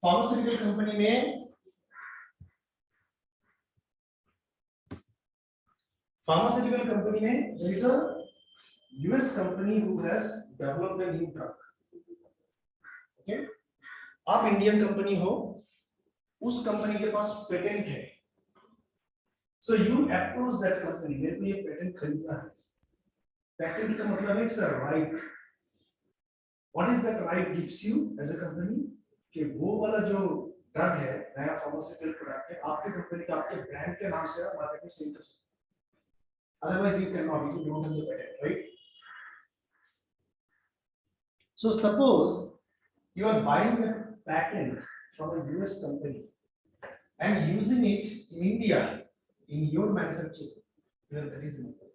Pharmaceutical company में there is a US company who has developed a new drug. Okay, आप Indian company हो, उस company के पास patent है, so you approach that company, मेरे को ये पेटेंट खरीदना है. पेटेंट का मतलब है sir right. What is that right gives you as a company कि वो वाला जो ड्रग है, नया फार्मास्यूटिकल प्रोडक्ट है, आपके कंपनी का आपके ब्रांड के नाम से आप मार्केट में सेल कर सकते. Otherwise you cannot if you don't have the patent, right? So suppose you are buying a patent from a US company and using it in India in your manufacturing, where there is import.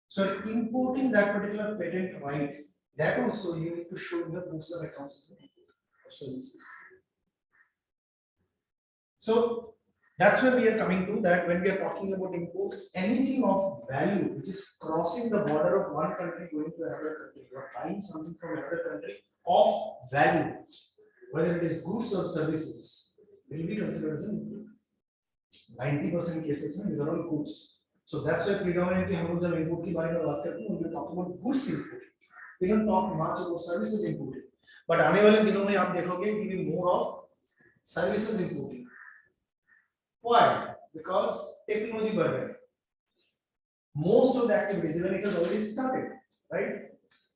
So importing that particular patent right, that also you need to show in the books of accounts of services. So that's where we are coming to that when we are talking about import, anything of value which is crossing the border of one country going to another country, you are buying something from another country of value, whether it is goods or services, will be considered as an import. 90% cases these are all goods. So that's why predominantly हम लोग जब import की बारे में बात करते हैं, we talk about goods import. We don't talk much about services imported. But आने वाले दिनों में आप देखोगे we will more of services importing. Why? Because technology बढ़ रही है. Most of the activities, even it has already started, right?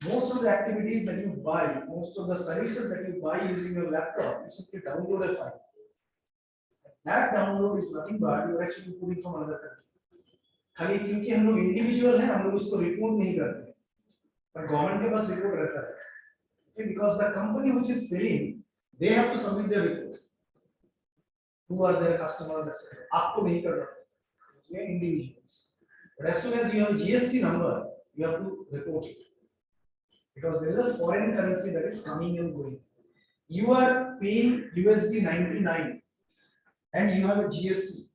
Most of the activities that you buy, most of the services that you buy using your laptop, you simply download a file. That download is nothing but you are actually importing from another country. खाली क्योंकि हम लोग individual हैं, हम लोग उसको report नहीं करते, पर गवर्नमेंट के पास रिपोर्ट रहता है. Because the company which is selling, they have to submit their report. Who are their customers, etc. आपको नहीं करना, उसमें individuals. But as soon as you have GST number, you have to report it. Because there is a foreign currency that is coming and going. You are paying USD 99 and you have a GST.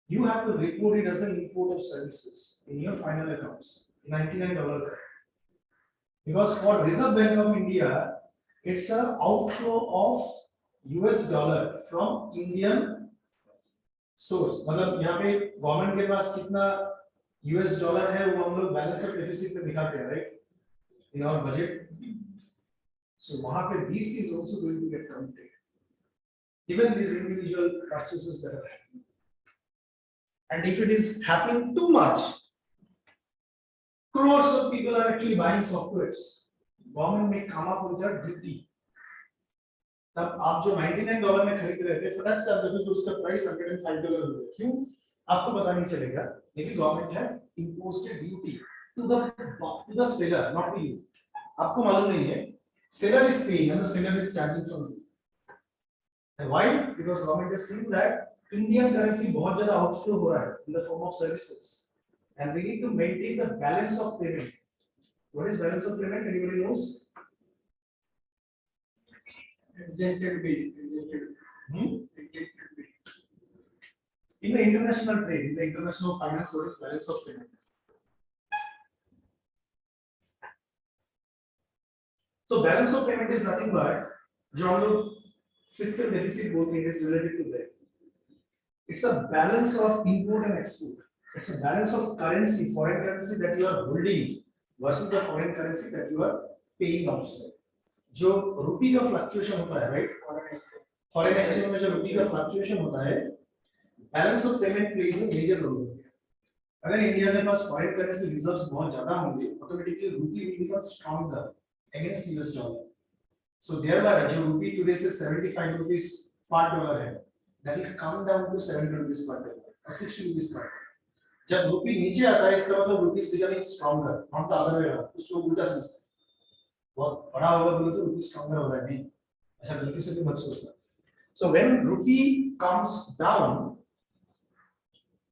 You have to report it as an import of services in your final accounts. $99. Because for Reserve Bank of India, it's an outflow of US dollar from Indian source. मतलब यहाँ पे government के पास कितना US dollar है वो हम लोग balance of deficit में दिखाते हैं, right? In our budget. So वहाँ पे this is also going to get counted. Even these individual purchases that are happening. And if it is happening too much, crores of people are actually buying softwares. Government may come up with a duty. तब आप जो $99 में खरीद रहे थे, फटाक से आप देखो तो उसका प्राइस $105 हो गया. क्यों? आपको पता नहीं चलेगा, लेकिन गवर्नमेंट है imposed duty to the seller, not to you. आपको मालूम नहीं है, seller is paying and the seller is charging from you. And why? Because government is seeing that Indian currency बहुत ज़्यादा outflow हो रहा है in the form of services, and we need to maintain the balance of payment. What is balance of payment? Anybody knows? Adjusted bill. In the international trade, in the international finance, what is balance of payment? So balance of payment is nothing but जो हम लोग fiscal deficit बोलते हैं, is related to that. It's a balance of import and export. It's a balance of currency, foreign currency that you are holding versus the foreign currency that you are paying outside. जो रुपी का fluctuation होता है, right? Foreign exchange में जो रुपी का fluctuation होता है, balance of payment plays a major role. अगर इंडिया के पास फॉरेन करेंसी रिजर्व्स बहुत ज्यादा होंगे, automatically rupee will become stronger against US dollar. So thereby जो रुपी टुडे से 75 रुपीस पर डॉलर है, that will come down to 70 rupees per dollar और 60 रुपीस पर डॉलर. जब रुपी नीचे आता है, इसका मतलब रुपी is becoming stronger, not the other way around. कुछ लोग उल्टा समझते हैं, बहुत बड़ा होगा बोले तो रुपी स्ट्रॉन्गर हो रहा है. नहीं, ऐसा गलती से भी मत सोचना. So when rupee comes down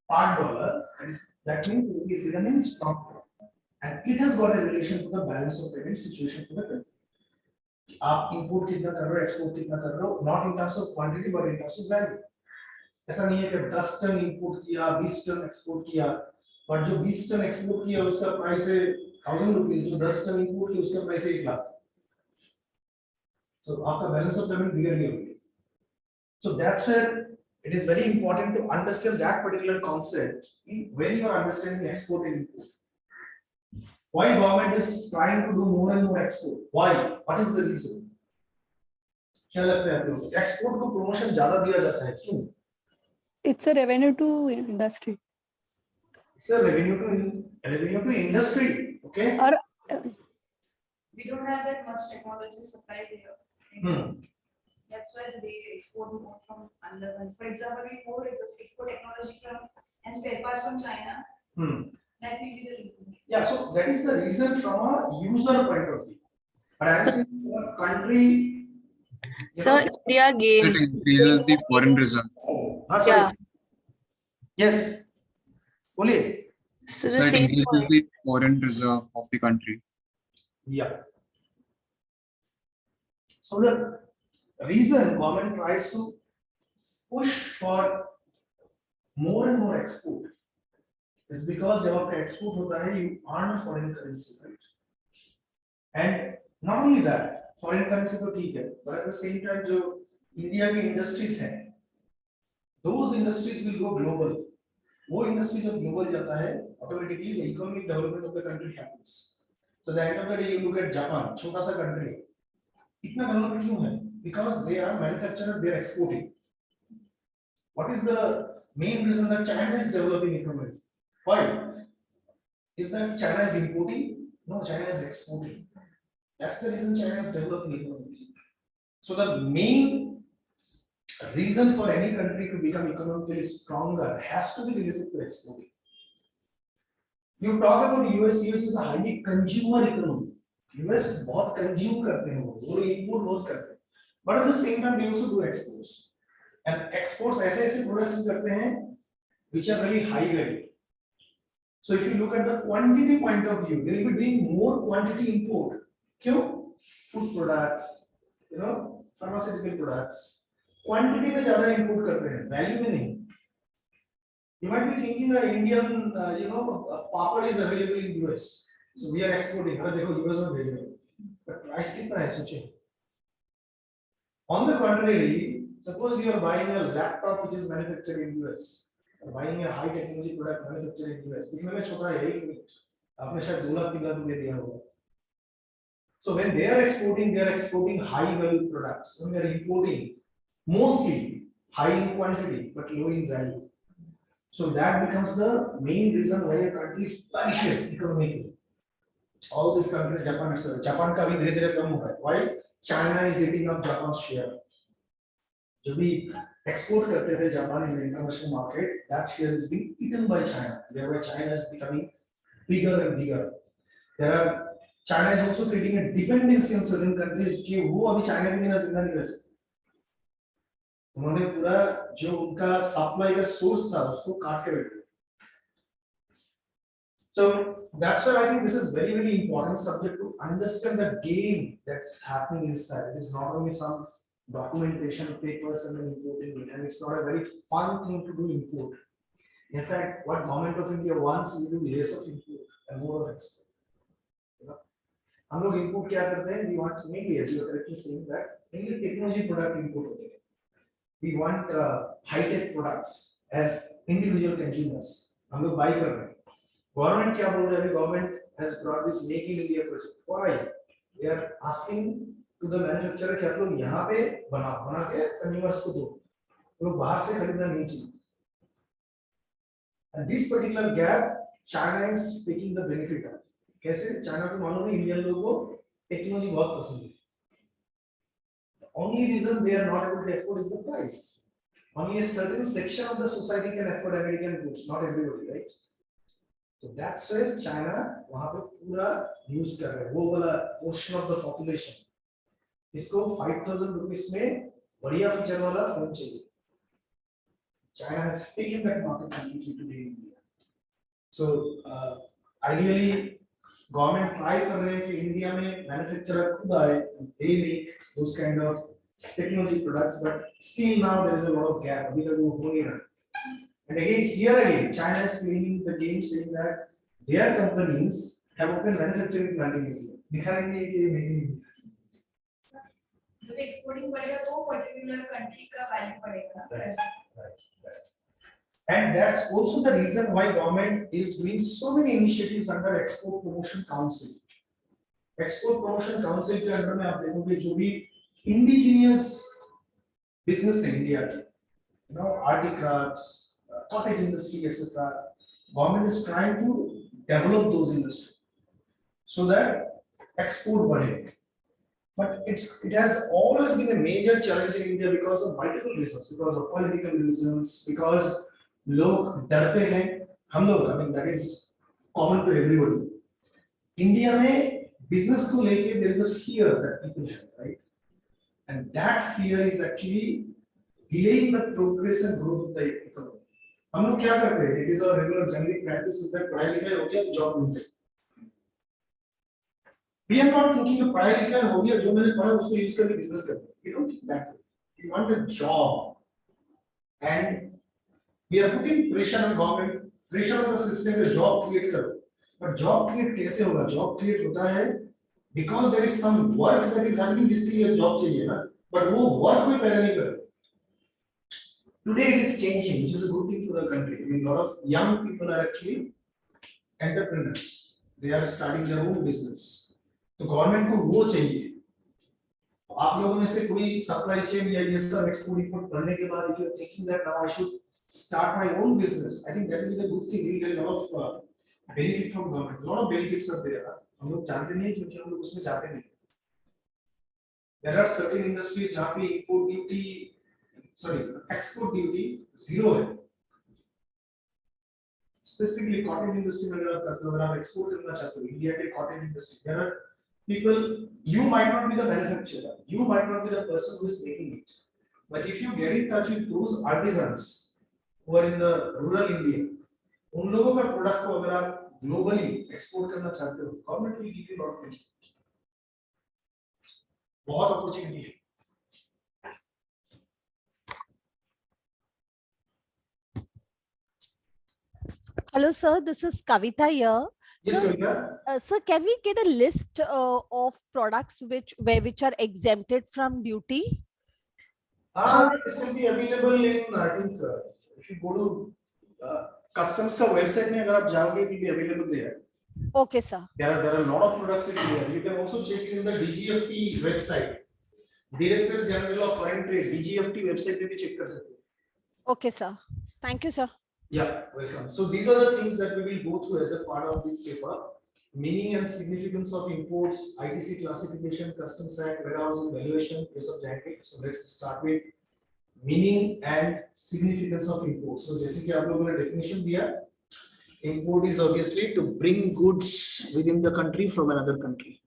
per dollar, that means rupee is becoming stronger, and it has got a relation to the balance of payment situation for the country. आप import कितना कर रहे हो, export कितना कर रहे हो, not in terms of quantity but in terms of value. ऐसा नहीं है कि 10 टन import किया, 20 टन export किया, पर जो 20 टन export किया उसका प्राइस है 1000 रुपीस, जो 10 टन import किया उसका प्राइस है 1 लाख. So आपका balance of payment बिगड़ गया होगा. So that's where it is very important to understand that particular concept when you are understanding export and import. Why government is trying to do more and more export? Why? What is the reason? क्या लगता है आप लोगों को? Export को promotion ज़्यादा दिया जाता है क्यों? It's a revenue to industry. It's a revenue to industry. Okay. Or We don't have that much technology supply here. That's why they export more from other countries. For example, we export technology from and spare parts from China. That may be the reason. Yeah, so that is the reason from a user point of view. But as a country, you So know, India It gains. increases the foreign reserve. हाँ, sorry. Yeah. Yes. बोलिए. So So the it same increases point. the foreign reserve of the country. Yeah. So the reason government tries to push for more and more export is because जब आपका export होता है, you earn foreign currency, right? And not only that, foreign currency तो ठीक है, but at the same time जो India की industries हैं, those industries will go global. वो industry जब global जाता है, automatically the economic development of the country happens. So the end of the day, you look at Japan, छोटा सा country, इतना development क्यों है? Because they are manufacturer, they are exporting. What is the main reason that China is developing economy? Why? Is that China is importing? No, China is exporting. That's the reason China is developing economy. So the main reason for any country to become economically stronger has to be related to exporting. You talk about US is a highly consumer economy. US बहुत consume करते हैं वो import बहुत करते हैं. But at the same time they also do exports. And exports ऐसे products करते हैं which are very high value. So if you look at the quantity point of view, they will be doing more quantity import. क्यों? Food products, you know, pharmaceutical products. Quantity में ज़्यादा import करते हैं, value में नहीं. You might be thinking that Indian, papad is available in US, so we are exporting. अरे देखो US में भेज रहे हैं, but price कितना है सोचें. On the contrary, suppose you are buying a laptop which is manufactured in US, or buying a high technology product manufactured in US. दिखने में छोटा है 1 मिनट, आपने शायद 2 लाख 3 लाख रुपए दिया होगा. So when they are exporting high value products. When they are importing, mostly high in quantity but low in value. So that becomes the main reason why a country flourishes economically. All these countries, Japan, etc. Japan का भी धीरे-धीरे कम हो रहा है. Why? China is eating up Japan's share. जो भी export करते थे Japan in the international market, that share is being eaten by China. Thereby China is becoming bigger and bigger. China is also creating a dependency on certain countries कि वो अभी China के बिना जिंदा नहीं रह सकते. उन्होंने पूरा जो उनका सप्लाई का सोर्स था उसको काट के बैठ गए. So that's why I think this is very important subject to understand the game that's happening inside. It is not only some documentation papers and then importing it, and it's not a very fun thing to do import. In fact, what government of India wants is to do less of import and more of export. You know, हम लोग import क्या करते हैं? We want mainly, as you are correctly saying that, mainly technology product import होते हैं. We want high-tech products as individual consumers. हम लोग buy कर रहे हैं. Government क्या बोल रहा है? Government has brought this Make in India project. Why? They are asking to the manufacturer कि आप लोग यहाँ पे बना के consumers को दो. लोग बाहर से खरीदना नहीं चाहिए. And this particular gap, China is taking the benefit of. कैसे? China को मालूम है इंडियन लोगों को टेक्नोलॉजी बहुत पसंद है. Only reason they are not able to afford is the price. Only a certain section of the society can afford American goods, not everybody, right? So that's where China वहाँ पे पूरा use कर रहा है. वो वाला portion of the population. इसको 5,000 rupees में बढ़िया feature वाला phone चाहिए. China has taken that market completely today in India. So ideally, government try कर रहे हैं कि इंडिया में manufacturer खुद आए, they make those kind of technology products, but still now there is a lot of gap. अभी तक वो हो नहीं रहा. And again, China is playing the game, saying that their companies have opened manufacturing plant in India. दिखा रहे हैं कि ये make in India. जो भी एक्सपोर्टिंग पड़ेगा तो पर्टिकुलर कंट्री का वैल्यू पड़ेगा ना। Right. And that's also the reason why government is doing so many initiatives under Export Promotion Council. Export Promotion Council के अंडर में आप देखोगे जो भी indigenous business है इंडिया के, you know, articrafts, cottage industry, etc. Government is trying to develop those industries so that export बढ़े. But it has always been a major challenge in India because of multiple reasons, because of political reasons, because लोग डरते हैं, हम लोग, I mean that is common to everybody. India में business को लेके there is a fear that people have, right? And that fear is actually delaying the progress and growth of the economy. हम लोग क्या करते हैं? It is our regular generic practice is that पढ़ाई लिखाई हो गया तो जॉब मिलते. We are not thinking of पढ़ाई लिखाई हो गया जो मैंने पढ़ा उसको यूज करके बिजनेस करते हैं. We don't think that way. We want a job, and we are putting pressure on government, pressure on the system कि job create करो. But job create कैसे होगा? Job create होता है because there is some work that is happening जिसके लिए job चाहिए ना. But वो work कोई पैदा नहीं कर. Today it is changing, which is a good thing for the country. I mean, a lot of young people are actually entrepreneurs. They are starting their own business. तो government को वो चाहिए. आप लोगों में से कोई सप्लाई चेन या ये सब एक्सपोर्ट इंपोर्ट करने के बाद if you are thinking that now I should start my own business, I think that will be the good thing. We get a lot of benefit from government. A lot of benefits are there. हम लोग जानते नहीं क्योंकि हम लोग उसमें जाते नहीं. There are certain industries जहाँ पे import duty, sorry, export duty zero है. Specifically cotton industry में अगर आप export करना चाहते हो, India के cotton industry, there are people, you might not be the manufacturer, you might not be the person who is making it, but if you get in touch with those artisans who are in the rural India, उन लोगों का product को अगर आप globally export करना चाहते हो, government will give you lot of benefit. बहुत अपॉर्चुनिटी है. Hello, sir. This is Kavita here. Yes, Sir, Kavita. sir, can we get a list of products which are exempted from duty? This will be available in, I think, if you go to customs का website में अगर आप जाओगे, it will be available there. Okay, sir. There are a lot of products in there. You can also check it in the DGFT website. Director General of Foreign Trade, DGFT website पे भी check कर सकते हो. Okay, sir. Thank you, sir. Yeah, welcome. So these are the things that we will go through as a part of this paper. Meaning and significance of imports, ITC classification, Customs Act, warehousing, valuation, case of jacket. So let's start with meaning and significance of imports. So जैसे कि आप लोगों ने definition दिया, import is obviously to bring goods within the country from another country.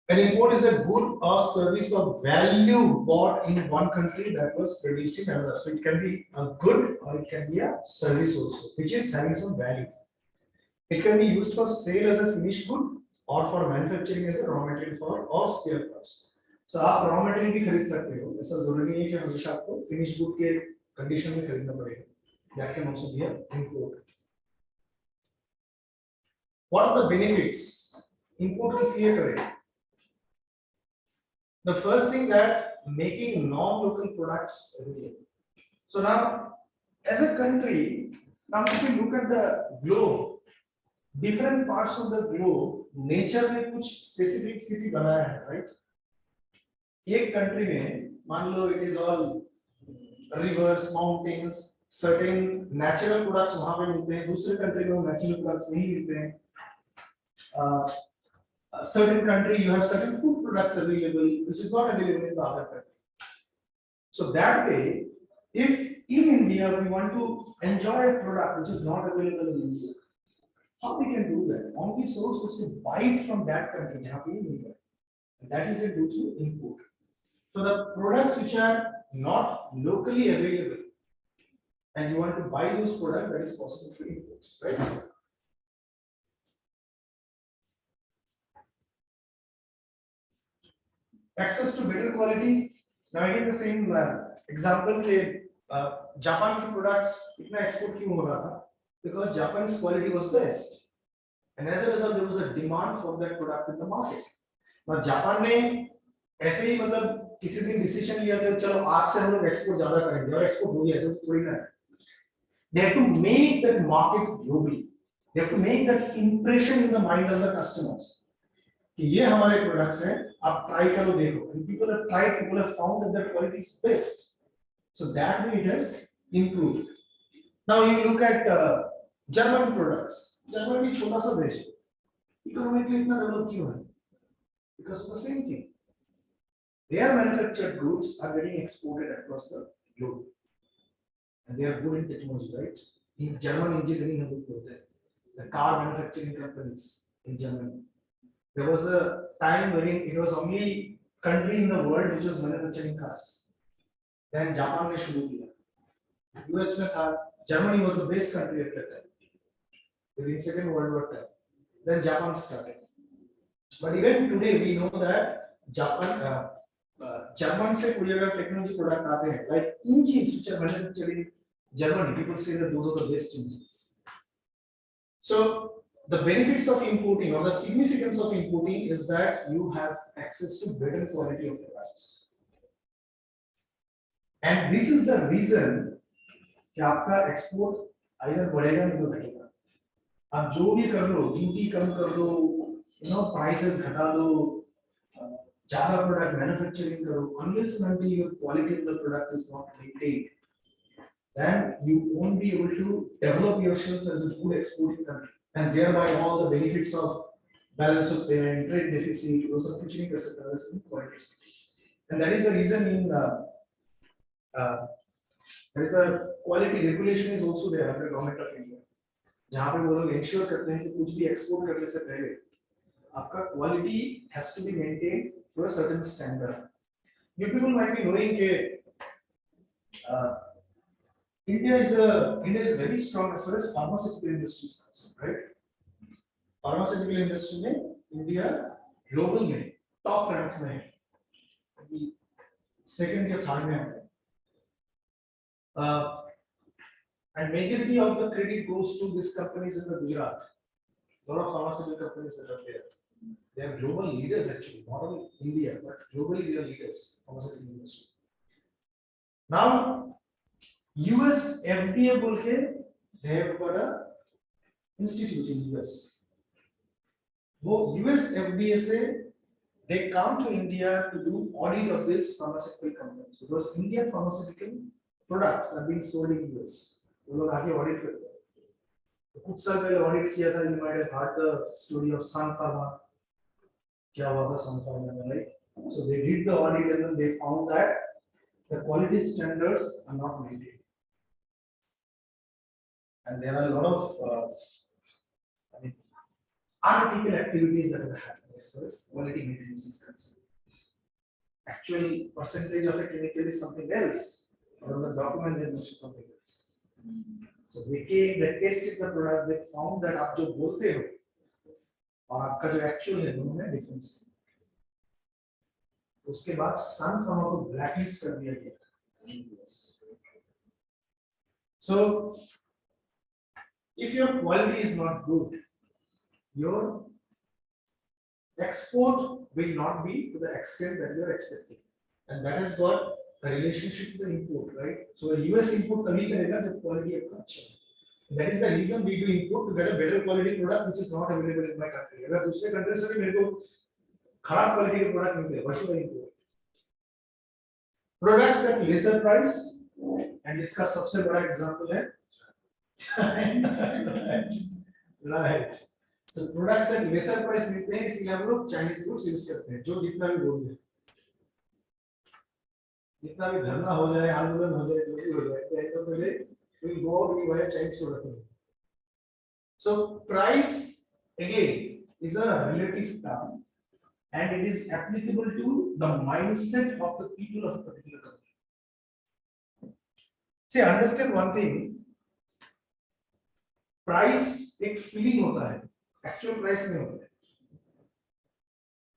An import is a good or service of value bought in one country that was produced in another. So it can be a good or it can be a service also, which is having some value. It can be used for sale as a finished good or for manufacturing as a raw material for or spare parts. So आप raw material भी खरीद सकते हो. ऐसा जरूरी नहीं है कि हमेशा आपको finished good के condition में खरीदना पड़ेगा. That can also be an import. What are the benefits? Import किस लिए करें? The first thing that making non-local products available. So now, as a country, now if you look at the globe, different parts of the globe, nature ने कुछ specific city बनाया है, right? एक country में, मान लो it is all rivers, mountains, certain natural products वहाँ पे मिलते हैं, दूसरे country में natural products नहीं मिलते हैं. A certain country you have certain food products available which is not available in the other country. So that way, if in India we want to enjoy a product which is not available in India, how we can do that? Only source is to buy it from that country, जहाँ पे नहीं है, and that you can do through import. So the products which are not locally available, and you want to buy those products, that is possible through imports, right? Access to better quality. Now again the same example के Japan के products इतना export क्यों हो रहा था? Because Japan's quality was best, and as a result there was a demand for that product in the market. Now Japan ने ऐसे ही मतलब किसी दिन डिसीजन लिया कि चलो आज से हम लोग एक्सपोर्ट ज्यादा करेंगे और एक्सपोर्ट हो गया ऐसा थोड़ी ना है. They have to make that market globally. They have to make that impression in the mind of the customers. कि ये हमारे products हैं, आप try करो देखो. And people have tried, people have found that their quality is best. So that way it has improved. Now you look at German products. German भी छोटा सा देश है. Economically इतना develop क्यों है? Because of the same thing. Their manufactured goods are getting exported across the globe. And they are good in technology, right? In German engineering, हम लोग बोलते हैं. The car manufacturing companies in Germany. There was a time when it was only country in the world which was manufacturing cars. Then Japan ने शुरू किया. US में था. Germany was the best country at that time. During Second World War time. Then Japan started. But even today we know that German से कोई अगर technology product आते हैं, like engines which are manufactured in Germany, people say that those are the best engines. So the benefits of importing or the significance of importing is that you have access to better quality of products. And this is the reason कि आपका export either बढ़ेगा नहीं तो घटेगा. आप जो भी कर लो, ड्यूटी कम कर दो, prices घटा दो, ज्यादा प्रोडक्ट मैन्युफैक्चरिंग करो, unless and until your quality of the product is not maintained, then you won't be able to develop yourself as a good exporting country, and thereby all the benefits of balance of payment, trade deficit, वो सब कुछ नहीं कर सकता वैसे quality. And that is the reason in there is a quality regulation is also there under government of India, जहाँ पे वो लोग ensure करते हैं कि कुछ भी export करने से पहले आपका quality has to be maintained to a certain standard. You people might be knowing that India is very strong as far as pharmaceutical industry is concerned, right? Pharmaceutical industry में India global में top rank में है, second या third में है. And majority of the credit goes to these companies in the Gujarat. A lot of pharmaceutical companies that are there. They are global leaders actually, not only India, but globally they are leaders, pharmaceutical industry. Now, US FDA बोल के, they have got a institute in US. वो US FDA से, they come to India to do audit of these pharmaceutical companies because Indian pharmaceutical products are being sold in US. वो लोग आके audit करते हैं. कुछ साल पहले audit किया था, you might have heard the story of Sun Pharma. क्या हुआ था Sun Pharma में, right? So they did the audit and then they found that the quality standards are not maintained. And there are a lot of unethical activities that are happening as far as quality maintenance is concerned. Actual percentage of a chemical is something else, or on the document they mention something else. So they came, they tested the product, they found that आप जो बोलते हो और आपका जो actual है दोनों में difference है. उसके बाद Sun Pharma को blacklist कर दिया गया. So if your quality is not good, your export will not be to the extent that you are expecting, and that has got a relationship to the import, right? So the US import तभी करेगा जब quality आपका अच्छा है. That is the reason we do import to get a better quality product which is not available in my country. अगर दूसरे country से भी मेरे को खराब quality का product मिले, why should I import? Products at lesser price, and इसका सबसे बड़ा example है right. So products at lesser price मिलते हैं, इसलिए हम लोग Chinese goods use करते हैं, जो जितना भी बोल दे, जितना भी धरना हो जाए, आंदोलन हो जाए, जो भी हो जाए, तो पहले we go out, we buy a Chinese product. So price again is a relative term, and it is applicable to the mindset of the people of a particular country. See, understand one thing. Price एक feeling होता है, actual price नहीं होता है.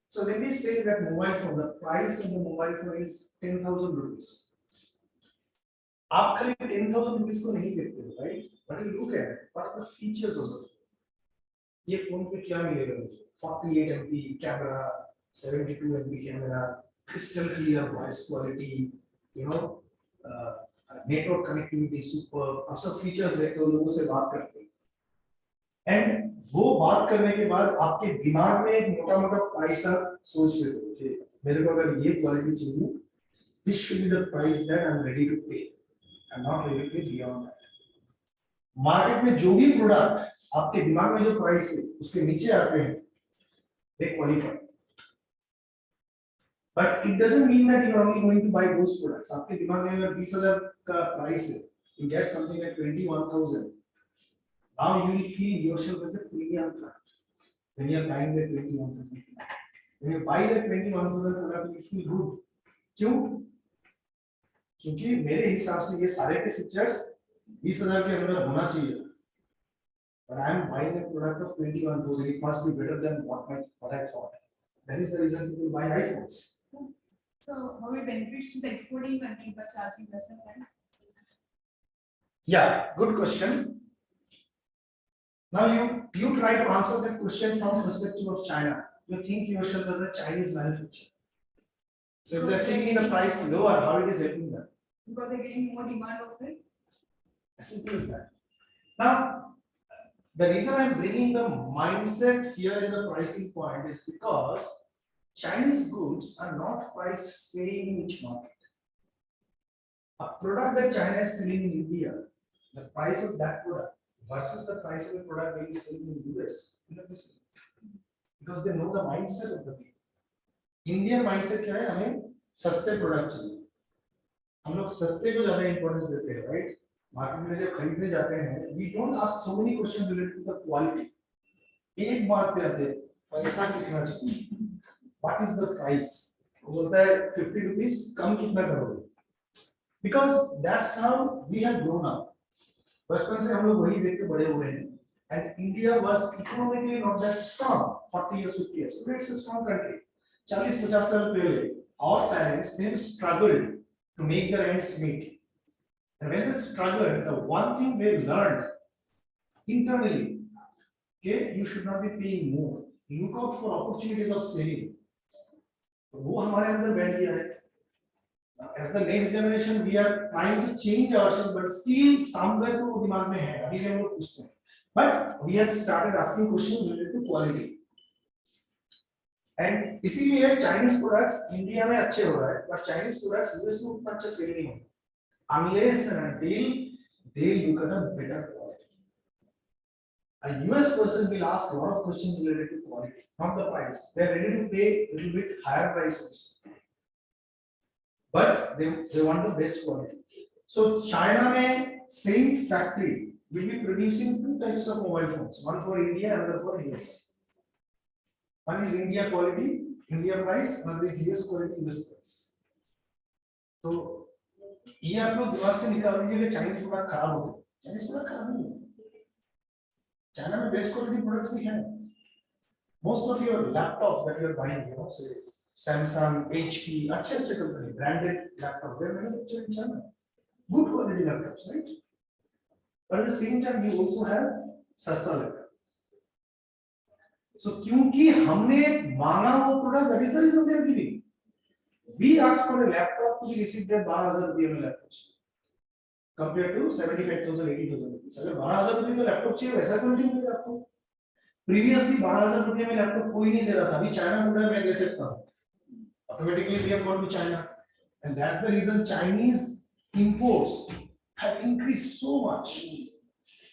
So when we say that mobile phone, the price of the mobile phone is 10,000 rupees. आप खाली 10,000 rupees को नहीं देखते हो, right? But you look at what are the features of the phone. ये फोन पे क्या मिलेगा मुझे 48 MP camera 72 MP camera crystal clear voice quality you know network connectivity super अब सब फीचर्स देखते हो लोगों से बात करते हो एंड वो बात करने के बाद आपके दिमाग में एक मोटा मोटा प्राइस सोच लेते हो कि मेरे को अगर ये क्वालिटी चाहिए this should be the price that I'm ready to pay I'm not ready to pay beyond that market में जो भी प्रोडक्ट आपके दिमाग में जो प्राइस है उसके नीचे आते हैं they qualify but it doesn't mean that you are only going to buy those products आपके दिमाग में अगर 20,000 का प्राइस है you get something at 21,000 now you will feel yourself as a premium product when you are buying the 21,000 when you buy the 21,000 product you feel good क्यों क्योंकि मेरे हिसाब से ये सारे के फीचर्स 20,000 के अंदर होना चाहिए but I am buying a product of 21,000 it must be better than what I thought that is the reason people buy iPhones So how it benefits to the exporting country by charging lesser price? yeah good question now you try to answer that question from the perspective of China you think yourself as a Chinese manufacturer so if they are taking the price lower how it is helping them Because they're getting more demand of it. as simple as that now the reason I'm bringing the mindset here in the pricing point is because Chinese goods are not priced same in each market. A product that China is selling in India, the price of that product versus the price of the product they are selling in US, you know this because they know the mindset of the people. Indian mindset क्या है हमें सस्ते product चाहिए हम लोग सस्ते को ज़्यादा इम्पोर्टेंस देते हैं राइट मार्केट में जब खरीदने जाते हैं we don't ask so many questions related to the quality एक बात पे आते हैं पैसा कितना चाहिए what is the price वो बोलता है 50 rupees कम कितना करोगे because that's how we have grown up बचपन से हम लोग वही देख के बड़े हुए हैं and India was economically not that strong 40 years 50 years today it's a strong country 40-50 साल पहले our parents they struggled to make their ends meet and when they struggled the one thing they learned internally okay you should not be paying more look out for opportunities of saving वो हमारे अंदर बैठ गया है as the next generation we are trying to change ourselves but still somewhere तो वो दिमाग में है अभी हम लोग पूछते हैं but we have started asking questions related to quality and इसीलिए Chinese products इंडिया में अच्छे हो रहा है but Chinese products US में उतना अच्छा सेल नहीं होता unless and until they look at a better quality a US person will ask a lot of questions related to quality, not the price. They are ready to pay a little bit higher price also. But they want the best quality. So China में same factory will be producing two types of mobile phones, one for India, another for US. One is India quality, India price, another is US quality, US price. तो ये आप लोग दिमाग से निकाल दीजिए कि चाइनीज प्रोडक्ट खराब हो गए चाइनीज प्रोडक्ट खराब नहीं है China में best quality products भी हैं. Most of your laptops that you are buying, you know, say Samsung, HP, अच्छे company, branded laptops, they are manufactured in China. Good quality laptops, right? But at the same time, you also have सस्ता laptop. So क्योंकि हमने मांगा वो product, that is the reason they are giving. We asked for a laptop to be received at 12,000 रुपये में laptop. Compared to 75,000, 80,000 rupees. अगर 12,000 रुपये का लैपटॉप चाहिए वैसा क्वालिटी मिलेगा आपको. Previously 12,000 रुपये में लैपटॉप कोई नहीं दे रहा था. अभी चाइना में मैं दे सकता हूँ. Automatically we have gone to China, and that's the reason Chinese imports have increased so much.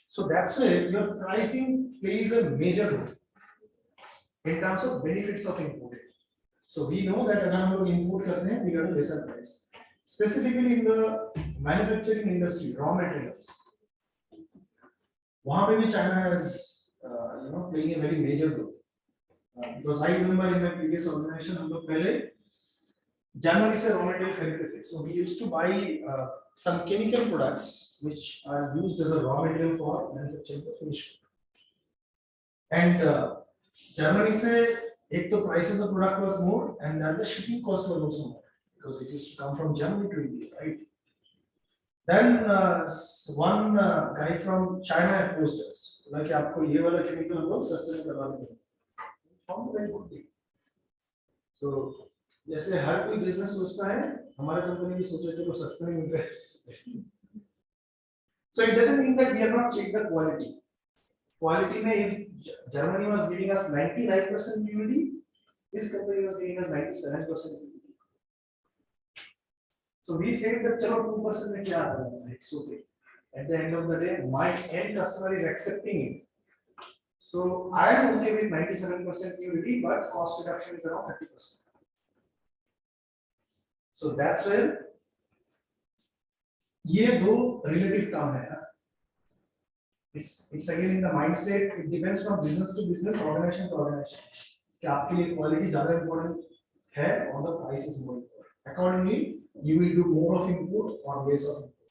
So that's why your pricing plays a major role in terms of benefits of importing. So we know that अगर हम लोग import करते हैं, we get a lesser price. Specifically in the manufacturing industry, raw materials. वहाँ पे भी China is, playing a very major role. Because I remember in my previous organization, हम लोग पहले January से raw material खरीदते थे. So we used to buy some chemical products which are used as a raw material for manufacturing the finished good. And January से एक तो price of the product was more, and then the shipping cost was also more. Because it used to come from Germany to India, right? Then one guy from China approached us, like आपको ये वाला chemical हम लोग सस्ते में करवा देंगे. Found very good deal. So जैसे हर कोई बिजनेस सोचता है, हमारा कंपनी भी सोचे चलो सस्ते में मिल रहा है. So it doesn't mean that we have not checked the quality. Quality में if Germany was giving us 99% humidity, this company was giving us 97% humidity. So we said that चलो 2% में क्या आता है, it's okay. At the end of the day, my end customer is accepting it. So I am okay with 97% humidity, but cost reduction is around 30%. So that's where ये दो relative term है यार. It's again in the mindset. It depends from business to business, organization to organization. कि आपके लिए quality ज़्यादा important है, or the price is more important. Accordingly, you will do more of input or less of input.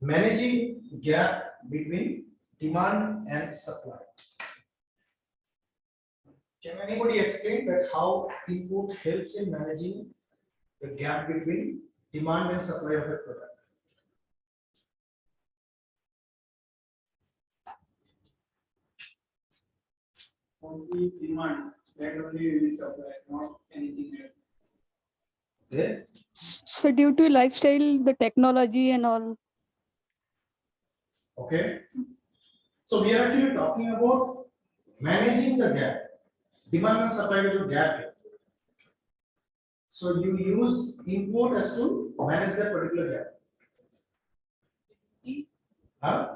Managing gap between demand and supply. Can anybody explain that how input helps in managing the gap between demand and supply of a product? Only demand, that only will supply, not anything else. Okay. So due to lifestyle, the technology and all. Okay. So we are actually talking about managing the gap. Demand and supply का जो gap है. So you use import as to manage that particular gap. Huh?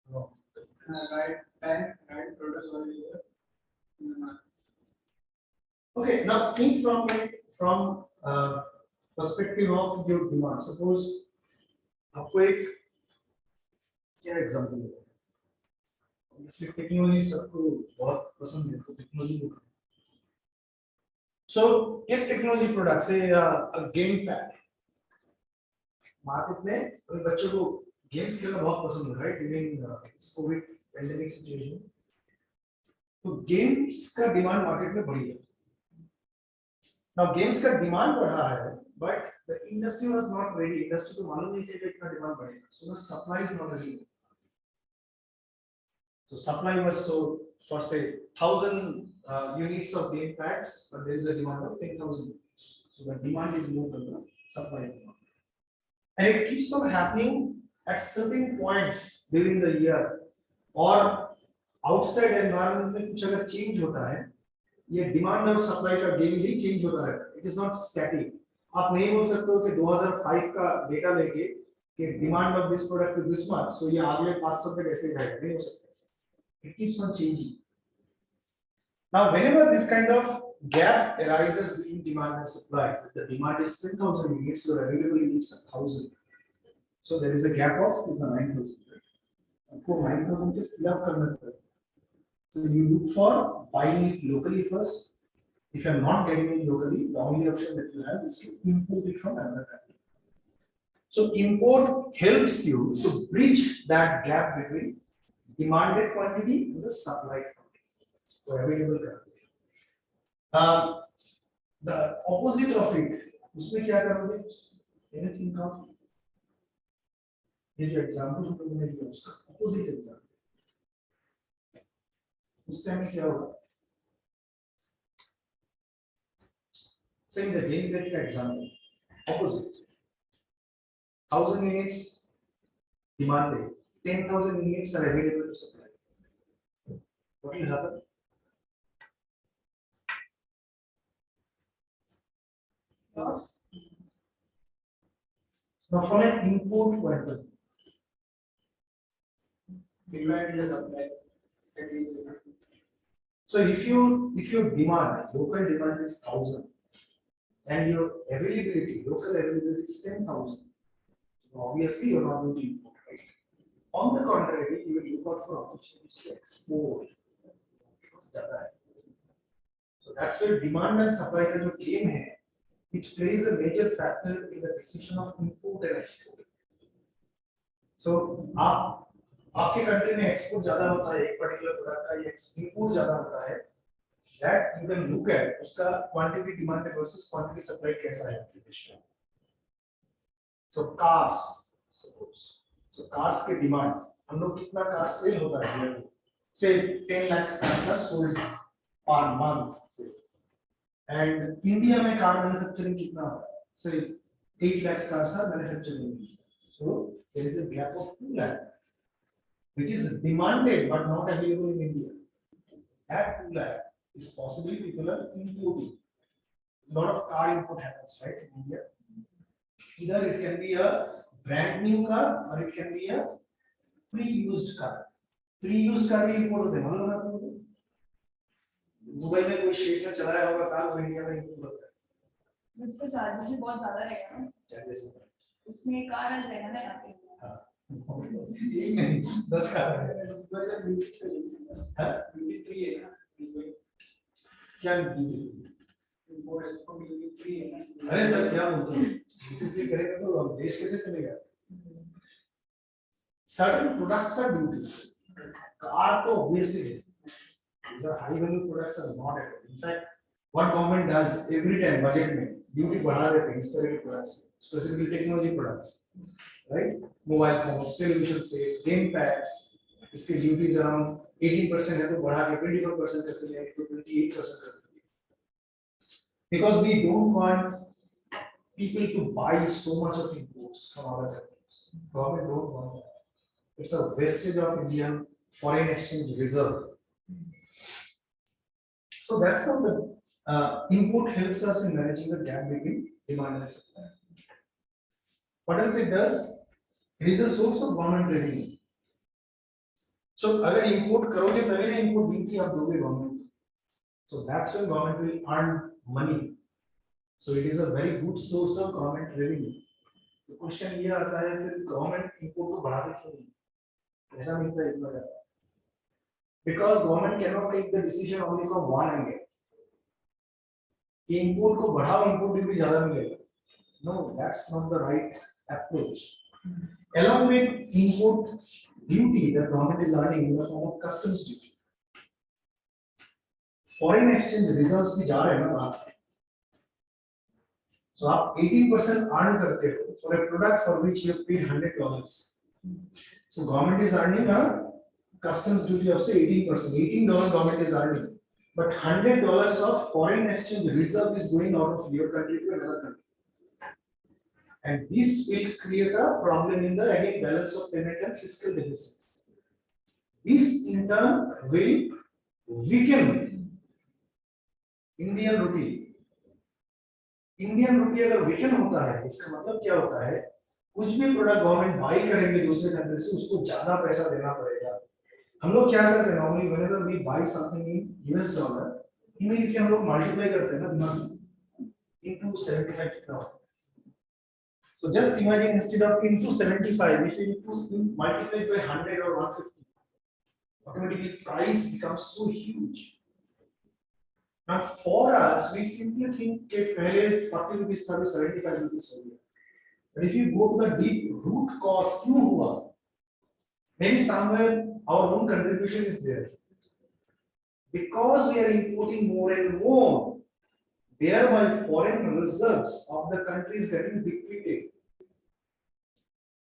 No. Right time, right product available. Okay, now think from it from perspective of your demand. Suppose आपको एक क्या example है? इसलिए technology सबको बहुत पसंद है, तो टेक्नोलॉजी को. So एक टेक्नोलॉजी प्रोडक्ट से गेम पैड मार्केट में अभी बच्चों को गेम्स खेलना बहुत पसंद है, right? During Covid pandemic situation, तो गेम्स का डिमांड मार्केट में बढ़ी है. नाउ गेम्स का डिमांड बढ़ा है, but the industry was not ready. Industry को मालूम नहीं था कि इतना डिमांड बढ़ेगा, so the supply is not ready. So supply was so for say 1,000 units of game pads, but there is a demand of 10,000 units. So the demand is more than the supply. And it keeps on happening at certain points during the year, or outside environment में कुछ अगर change होता है, ये demand और supply का game भी change होता है. It is not static. आप नहीं बोल सकते हो कि 2005 का डेटा लेके कि demand of this product to this much, so ये अगले 5 साल तक ऐसे रहेगा, नहीं हो सकता. It keeps on changing. Now, whenever this kind of gap arises between demand and supply, the demand is 10,000 units, your available units are 1,000. So there is a gap of 9,000. आपको 9,000 को fill up करना पड़ेगा. So you look for buying it locally first. If you are not getting it locally, the only option that you have is to import it from another country. So import helps you to bridge that gap between demanded quantity and the supplied quantity, so available quantity. The opposite of it, उसमें क्या करोगे? Anything of ये जो example हम लोगों ने लिया उसका opposite example. उस टाइम में क्या होगा? Same the game bet का example, opposite. 1,000 units demanded. 10,000 units are available to supply. What will happen? Loss. Now, from an import point of view, Divide the supply. so if your demand, local demand is 1,000, and your availability, local availability is 10,000, so obviously you are not going to import, right? On the contrary, you will look out for opportunities to export. So that's where demand and supply का जो game है, it plays a major factor in the decision of import and export. So आपके country में export ज्यादा होता है एक particular product का, या इंपोर्ट ज्यादा होता है, that you can look at उसका quantity demand versus quantity supply कैसा है आपके देश में. So cars, suppose. So cars के demand, हम लोग कितना car sale होता है year में? Say 10 lakhs cars are sold per month. Say. And India में car manufacturing कितना होता है? Say 8 lakhs cars are manufactured in India. So there is a gap of 2 lakh, which is demanded but not available in India. That 2 lakh is possibly people are importing. A lot of car import happens, right, in India. Either it can be a brand new car or it can be a pre-used car. Pre-used car भी import होते हैं, मालूम है आपको? Dubai में कोई शेख ने चलाया होगा कार, वो इंडिया में import होता है। उसका चार्जेस भी बहुत ज्यादा रहेगा ना, Charges होता है। उसमें एक कार आ जाएगा ना यहाँ पे। हाँ। एक नहीं, 10 कार है। हाँ? 23 है ना, क्या duty? import export 23 है ना। अरे सर क्या बोलते हो? duty करेगा तो अब देश कैसे चलेगा? Certain products are duty. Car तो obviously है. These are high value products are not at all. In fact, what government does every time budget में duty बढ़ा देते हैं इस तरह के products, specifically technology products, right? Mobile phones, television sets, game pads, इसके duties around 18% है तो बढ़ा के 21% कर दिया तो 28% कर दिया. Because we don't want people to buy so much of imports from other countries. Government don't want that. It's a wastage of Indian foreign exchange reserve. So that's how the import helps us in managing the gap between demand and supply. What else it does? It is a source of government revenue. So अगर import करोगे तभी ना import duty आप दोगे government. So that's when government will earn money. So it is a very good source of government revenue. तो question ये आता है फिर गवर्नमेंट इंपोर्ट को बढ़ाते क्यों नहीं? ऐसा मिलता है इतना ज्यादा. Because government cannot take the decision only from one angle. कि इंपोर्ट को बढ़ाओ, इंपोर्ट ड्यूटी ज्यादा मिलेगा. No, that's not the right approach. Along with import duty, the government is earning in the form of customs duty. Foreign exchange reserves भी जा रहे हैं ना बाहर. So आप 18% earn करते हो for a product for which you have paid $100. So government is earning a customs duty of say 18%. $18 government is earning, but $100 of foreign exchange reserve is going out of your country to another country, and this will create a problem in the again balance of payment and fiscal deficit. This in turn will weaken Indian rupee. Indian रुपये अगर weaken होता है इसका मतलब क्या होता है? कुछ भी प्रोडक्ट गवर्नमेंट बाई करेंगे दूसरे कंट्री से उसको ज्यादा पैसा देना पड़ेगा. हम लोग क्या करते हैं normally whenever we buy something in US dollar immediately हम लोग मल्टीप्लाई करते हैं ना इनटू 75 कितना. So just imagine instead of into 75 if you multiply by 100 or 150 automatically price becomes so huge. Now for us, we simply think कि पहले 40 rupees था, 75 rupees हो गया. But if you go to the deep root cause, क्यों हुआ? Maybe somewhere our own contribution is there. Because we are importing more and more, thereby foreign reserves of the country is getting depleted.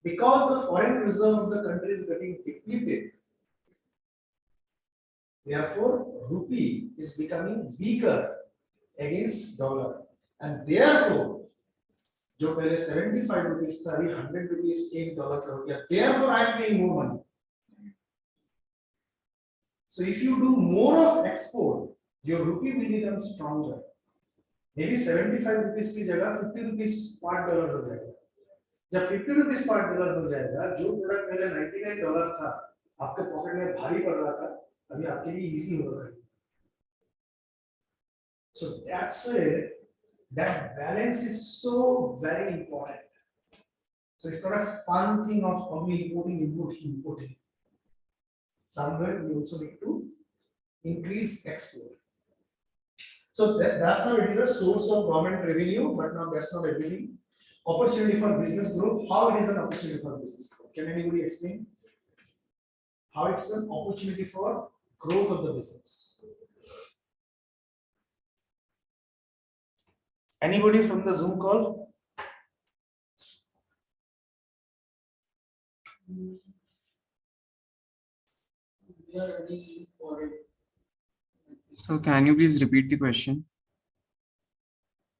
Because the foreign reserve of the country is getting depleted, therefore rupee is becoming weaker against dollar, and therefore जो पहले 75 rupees था अभी 100 rupees $1 का हो गया. Therefore I am paying more money. So if you do more of export, your rupee will become stronger. Maybe 75 rupees की जगह 50 rupees $1 हो जाएगा. जब 50 rupees $1 हो जाएगा, जो प्रोडक्ट पहले $99 था आपके पॉकेट में भारी पड़ रहा था अभी आपके लिए इजी होगा. So that's where that balance is so very important. So it's not a fun thing of only importing. Somewhere we also need to increase export. So that's how it is a source of government revenue, but now that's not everything. Opportunity for business growth. How it is an opportunity for business growth? Can anybody explain how it's an opportunity for growth of the business? Anybody from the Zoom call? We are ready for it. So can you please repeat the question?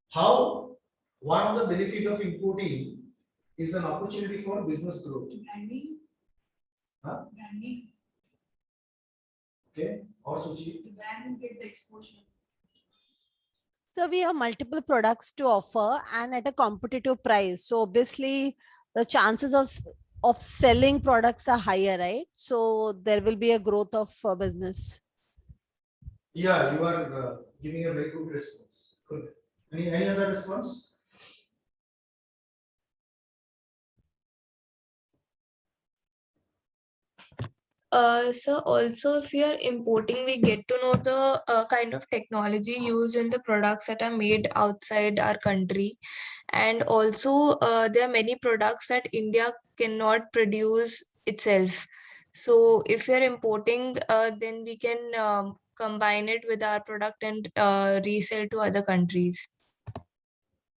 How one of the benefit of importing is an opportunity for business growth. Branding. Huh? Branding, Okay, or Suchi? the brand get the exposure. So we have multiple products to offer and at a competitive price. So obviously the chances of selling products are higher, right? So there will be a growth of business. Yeah, you are giving a very good response. Good. Any other response? So also if we are importing, we get to know the kind of technology used in the products that are made outside our country. And also there are many products that India cannot produce itself. So if we are importing, then we can combine it with our product and resell to other countries.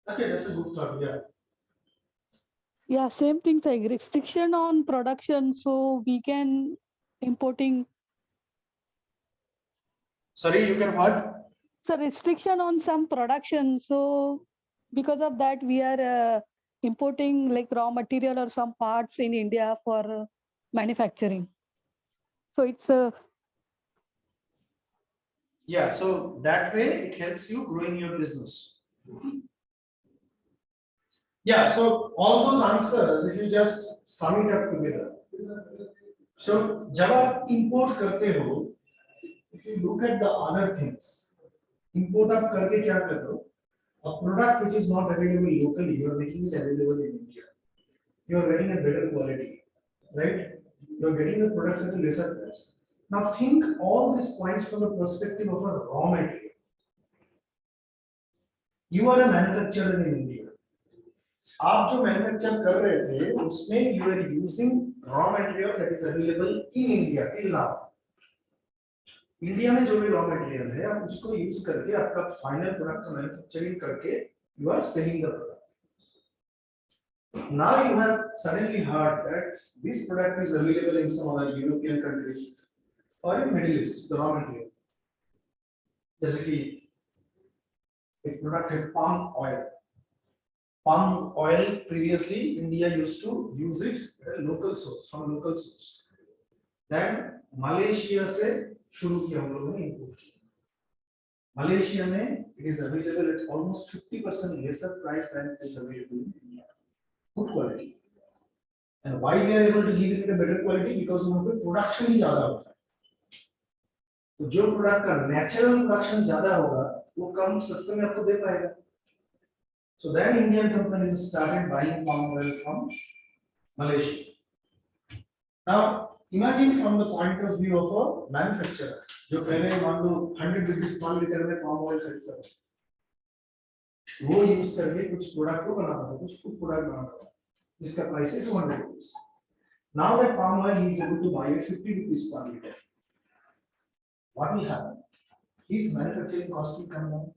Okay, that's a good thought. Yeah. Yeah, same thing, like restriction on production, so we can importing. Sorry, you can what? So restriction on some production, so because of that we are importing like raw material or some parts in India for manufacturing. So it's a Yeah, so that way it helps you growing your business. Yeah, so all those answers, if you just sum it up together. So जब आप import करते हो, if you look at the other things, import आप करके क्या कर रहे हो? A product which is not available locally, you are making it available in India. You are getting a better quality, right? You are getting the products at a lesser price. Now think all these points from the perspective of a raw material. You are a manufacturer in India. आप जो manufacture कर रहे थे उसमें you are using raw material that is available in India till now India में जो भी raw material है आप उसको यूज करके आपका फाइनल प्रोडक्ट का मैन्युफैक्चरिंग करके you are selling the product now you have suddenly heard that this product is available in some other European countries और in middle east the raw material जैसे कि एक प्रोडक्ट है palm oil. Palm oil previously India used to use it at a local source from a local source. Then Malaysia से शुरू किया हम लोगों ने import किया. Malaysia में it is available at almost 50% lesser price than it is available in India. Good quality. And why they are able to give it a better quality? Because वहाँ पे production ही ज़्यादा होता है. तो जो product का natural production ज़्यादा होगा वो कम सस्ते में आपको दे पाएगा. So then Indian companies started buying palm oil from Malaysia. Now imagine from the point of view of a manufacturer, जो पहले मान लो 100 rupees per liter में palm oil खरीदता था, वो यूज करके कुछ प्रोडक्ट को बनाता था, कुछ फूड प्रोडक्ट बनाता था, जिसका प्राइस है 200 rupees. Now that palm oil he is able to buy at 50 rupees per liter. What will happen? His manufacturing cost will come down.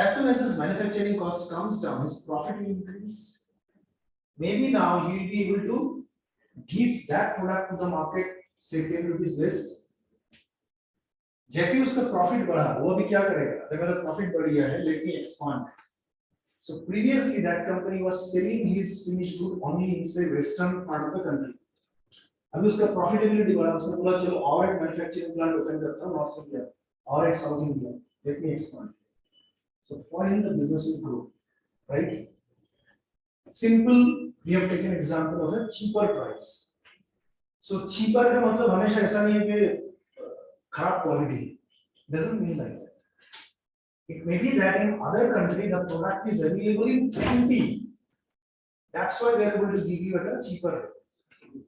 As soon as his manufacturing cost comes down, his profit will increase. Maybe now he will be able to give that product to the market, say 10 rupees less. जैसे ही उसका profit बढ़ा, वो अभी क्या करेगा? अगर मेरा profit बढ़ गया है, let me expand. So previously that company was selling his finished good only in say western part of the country. अभी उसका profitability बढ़ा, उसने बोला चलो और एक manufacturing plant open करता हूँ नॉर्थ इंडिया और एक south India, let me expand. So for him the business will grow, right? Simple, we have taken example of a cheaper price. So cheaper का मतलब हमेशा ऐसा नहीं है कि खराब quality. Doesn't mean like that. It may be that in other country the product is available in plenty. That's why they are able to give you at a cheaper rate.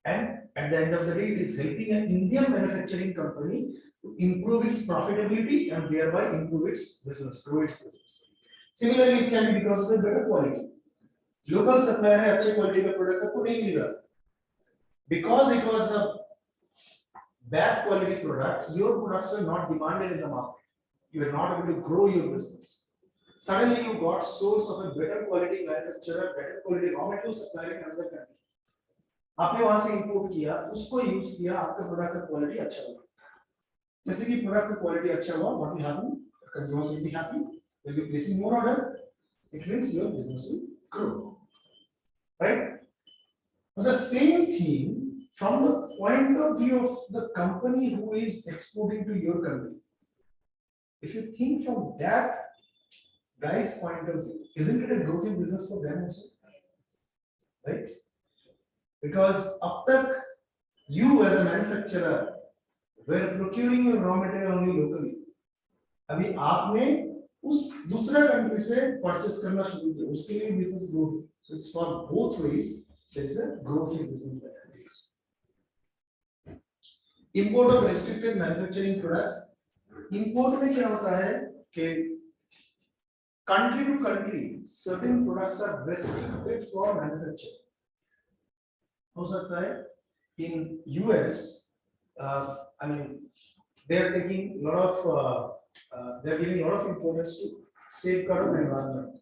And at the end of the day, it is helping an Indian manufacturing company to improve its profitability and thereby improve its business, grow its business. Similarly, it can be because of the better quality. Local supplier है अच्छे quality का product आपको नहीं मिल रहा. Because it was a bad quality product, your products were not demanded in the market. You are not able to grow your business. Suddenly, you got source of a better quality manufacturer, better quality raw material supplier in another country. आपने वहां से import किया, उसको use किया, आपका product का quality अच्छा हुआ। जैसे कि प्रोडक्ट का क्वालिटी अच्छा हुआ, what will happen, consumers will be happy, they will be placing more order, it means your business will grow, right? But the same thing from the point of view of the company who is exporting to your country, if you think from that guy's point of view, isn't it a growth in business for them also, right? Because up tak you as a manufacturer were procuring your raw material only locally, अभी आपने उस दूसरा country से purchase करना शुरू किया, उसके लिए business grow, so it's for both ways there is a growth in business that happens. Import of restricted manufacturing products, import में क्या होता है कि country to country certain products are restricted for manufacture. हो सकता है in US, I mean they are taking a lot of they are giving a lot of importance to safeguard of environment,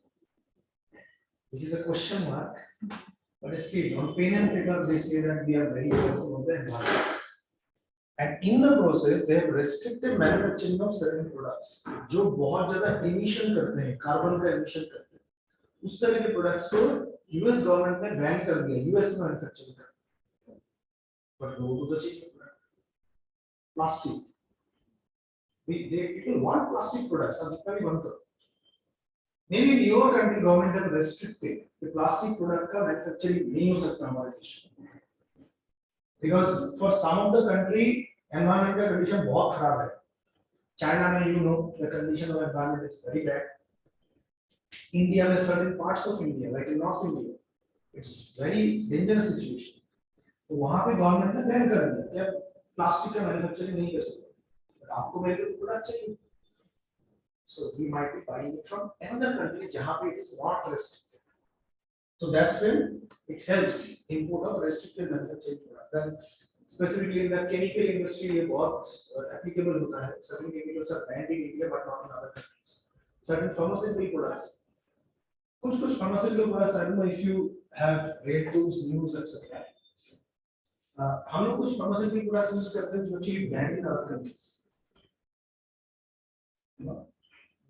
which is a question mark, but still on pain and paper they say that we are very careful of the environment, and in the process they have restricted manufacturing of certain products जो बहुत ज़्यादा emission करते हैं, carbon का emission करते हैं, उस तरह के products को US गवर्नमेंट ने बैन कर दिया, US में मैन्युफैक्चरिंग करते हैं, but लोगों को तो चाहिए plastic. People want plastic products. अब इतना भी बंद करो. Maybe in your country government have restricted the plastic product का manufacturing नहीं हो सकता हमारे देश में. Because for some of the country environmental condition बहुत खराब है. China में you know the condition of environment is very bad. India में certain parts of India like in North India, it's very dangerous situation. तो वहाँ पे government ने ban कर दिया कि अब plastic का manufacturing नहीं कर सकते. आपको मेरे को प्रोडक्ट चाहिए, so we might be buying it from another country जहाँ पे it is not restricted, so that's when it helps import of restricted manufacturing product. Then specifically in the chemical industry ये बहुत applicable होता है, certain chemicals are banned in India but not in other countries, certain pharmaceutical products, कुछ pharmaceutical products, I don't know if you have read those news etc. हम लोग कुछ pharmaceutical products use करते हैं जो actually banned in other countries.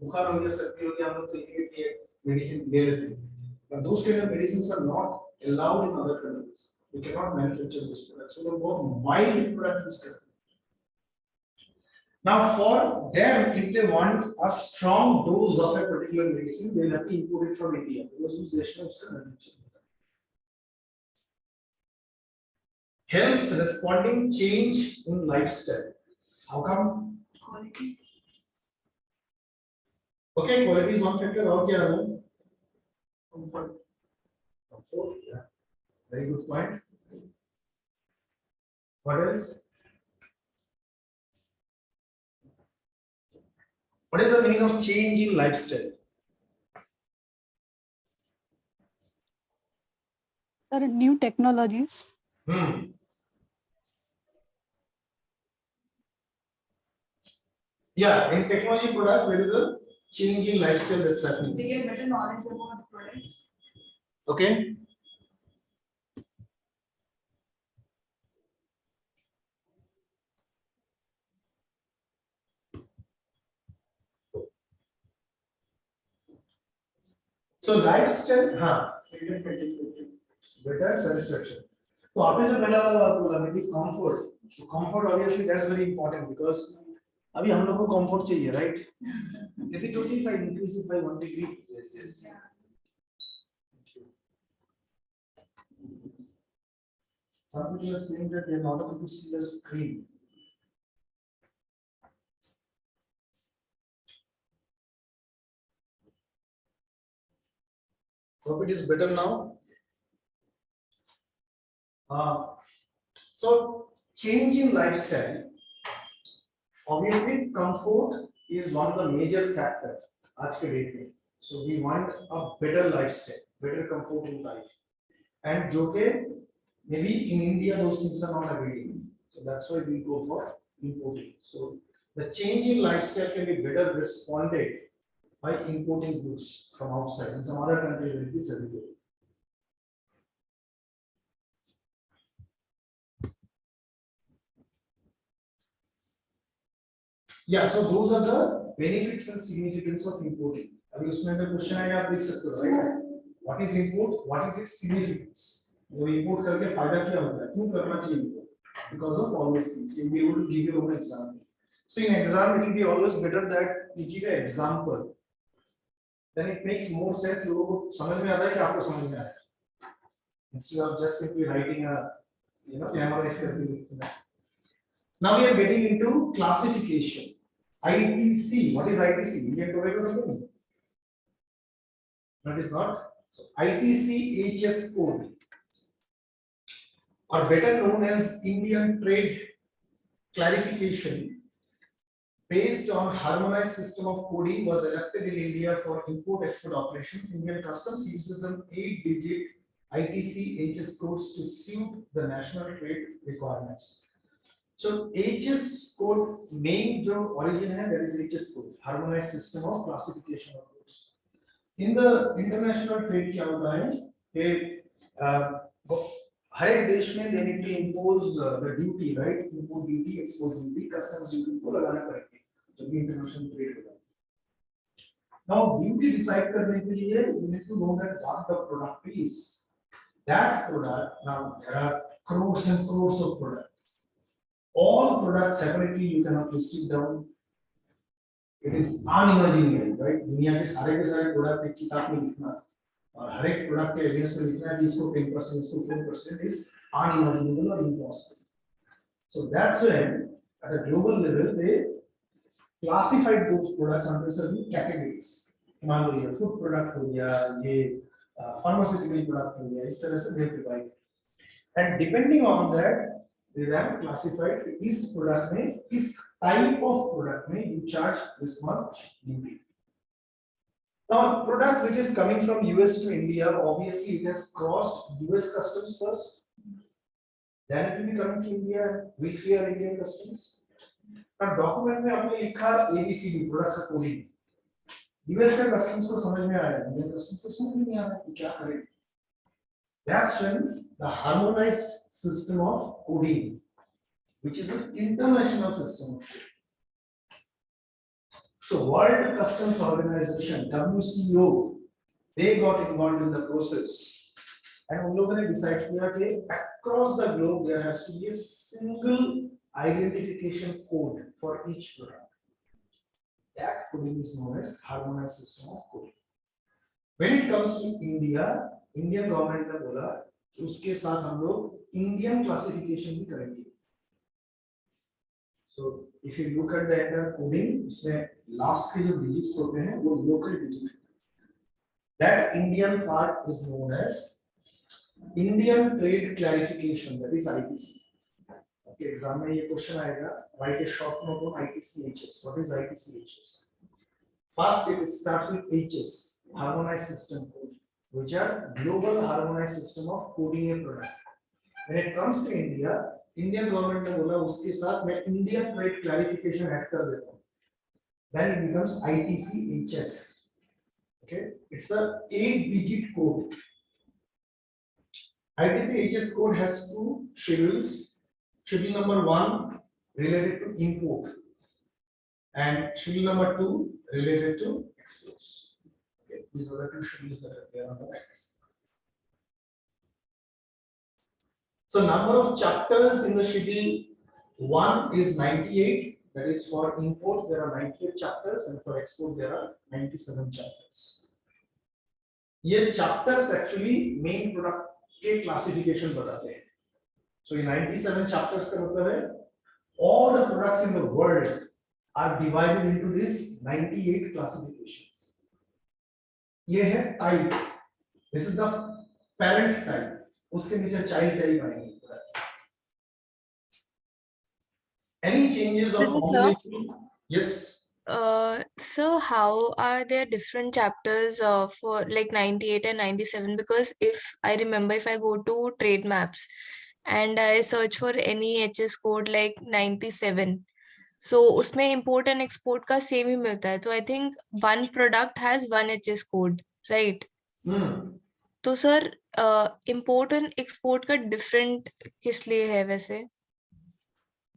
बुखार हो गया, सर्दी हो गया, हम लोग तो इमीडिएटली मेडिसिन ले लेते हैं, but those kind of medicines are not allowed in other countries. We cannot manufacture those products, so लोग बहुत mild product use करते हैं. Now for them, if they want a strong dose of a particular medicine, they will have to import it from India because उस देश में उसका manufacturing helps responding change in lifestyle. How come? Quality. Okay, quality is one factor. और क्या है? Comfort. Comfort, yeah. Very good point. What else? What is the meaning of change in lifestyle? There are new technologies. Yeah, in technology products, there is a change in lifestyle that's happening. They get better knowledge about the products. Okay. So lifestyle, हाँ, better satisfaction. तो आपने जो पहला बोला maybe comfort, so comfort obviously that's very important because अभी हम लोग को comfort चाहिए, right? Is it okay if I increase it by 1 degree? Yes, yes. Yeah. Some people are saying that they are not able to see the screen. Hope it is better now. So change in lifestyle. Obviously, comfort is one of the major factors आज के date में. So we want a better lifestyle, better comfort in life, and जो के maybe in India those things are not available. So that's why we go for importing. So the change in lifestyle can be better responded by importing goods from outside, and some other country will be available. Yeah, so those are the benefits and significance of importing. अभी उसमें अगर question आएगा आप देख सकते हो, right? What is import? What is its significance? वो import करके फायदा क्या होता है? क्यों करना चाहिए import? Because of all these things, you'll be able to give your own example. So in exam, it will be always better that you give an example. Then it makes more sense. लोगों को समझ में आता है कि आपको समझ में आया. Instead of just simply writing a, memorize करके लिखना. Now we are getting into classification. ITC. What is ITC? Indian Tobacco Company. That is not. So ITC HS code, or better known as Indian Trade Clarification, based on harmonized system of coding, was adopted in India for import-export operations. Indian Customs uses an 8-digit ITC HS codes to suit the national trade requirements. So HS code main जो origin है, that is HS code, harmonized system of classification of goods. In the international trade क्या होता है कि हर एक देश में they need to impose the duty, right? Import duty, export duty, customs duty को लगाना पड़ेगा जब भी international trade होगा. Now duty decide करने के लिए you need to know that what the product is. That product, now there are crores and crores of products. All products separately you cannot list it down. It is unimaginable, right? दुनिया के सारे product एक किताब में लिखना और हर एक product के अगेंस्ट में लिखना कि इसको 10%, इसको 4% is unimaginable or impossible. So that's when at a global level they classified those products under certain categories. मान लो ये food product हो गया, ये pharmaceutical product हो गया, इस तरह से they divide. And depending on that, they have classified इस product में, इस type of product में you charge this much duty. Now, product which is coming from US to India, obviously it has crossed US customs first. Then it will be coming to India, will clear Indian customs. Now, document में आपने लिखा ABCD product का coding. US का customs को समझ में आया, Indian customs को समझ में नहीं आ रहा कि क्या करें. That's when the harmonized system of coding, which is an international system of coding. So World Customs Organization, WCO, they got involved in the process. And उन लोगों ने decide किया कि across the globe there has to be a single identification code for each product. That coding is known as harmonized system of coding. When it comes to India, Indian government ने बोला कि उसके साथ हम लोग Indian classification भी करेंगे. So if you look at the entire coding, उसमें last के जो digits होते हैं वो local digit. That Indian part is known as Indian Trade Clarification, that is ITC. Okay, exam में ये question आएगा. Write a short note on ITCHS. What is ITCHS? First, it starts with HS, harmonized system code, which are global harmonized system of coding a product. When it comes to India, Indian government ने बोला उसके साथ मैं Indian Trade Clarification add कर देता हूँ. Then it becomes ITCHS. Okay, it's a 8-digit code. ITCHS code has two schedules. Schedule number 1 related to import, and schedule number 2 related to exports. Okay, these are the two schedules that are there on the ITC. So number of chapters in the schedule 1 is 98. That is for import there are 98 chapters, and for export there are 97 chapters. ये chapters actually main product के classification बताते हैं. So in 97 chapters का मतलब है all the products in the world are divided into these 98 classifications. ये है type. This is the parent type. उसके नीचे child type आएंगे. Any changes of combination? Yes. So how are there different chapters for like 98 and 97? Because if I remember, if I go to trade maps and I search for any HS code like 97, so उसमें import and export का same ही मिलता है. So I think one product has one HS code, right? तो sir import and export का different किस लिए है वैसे?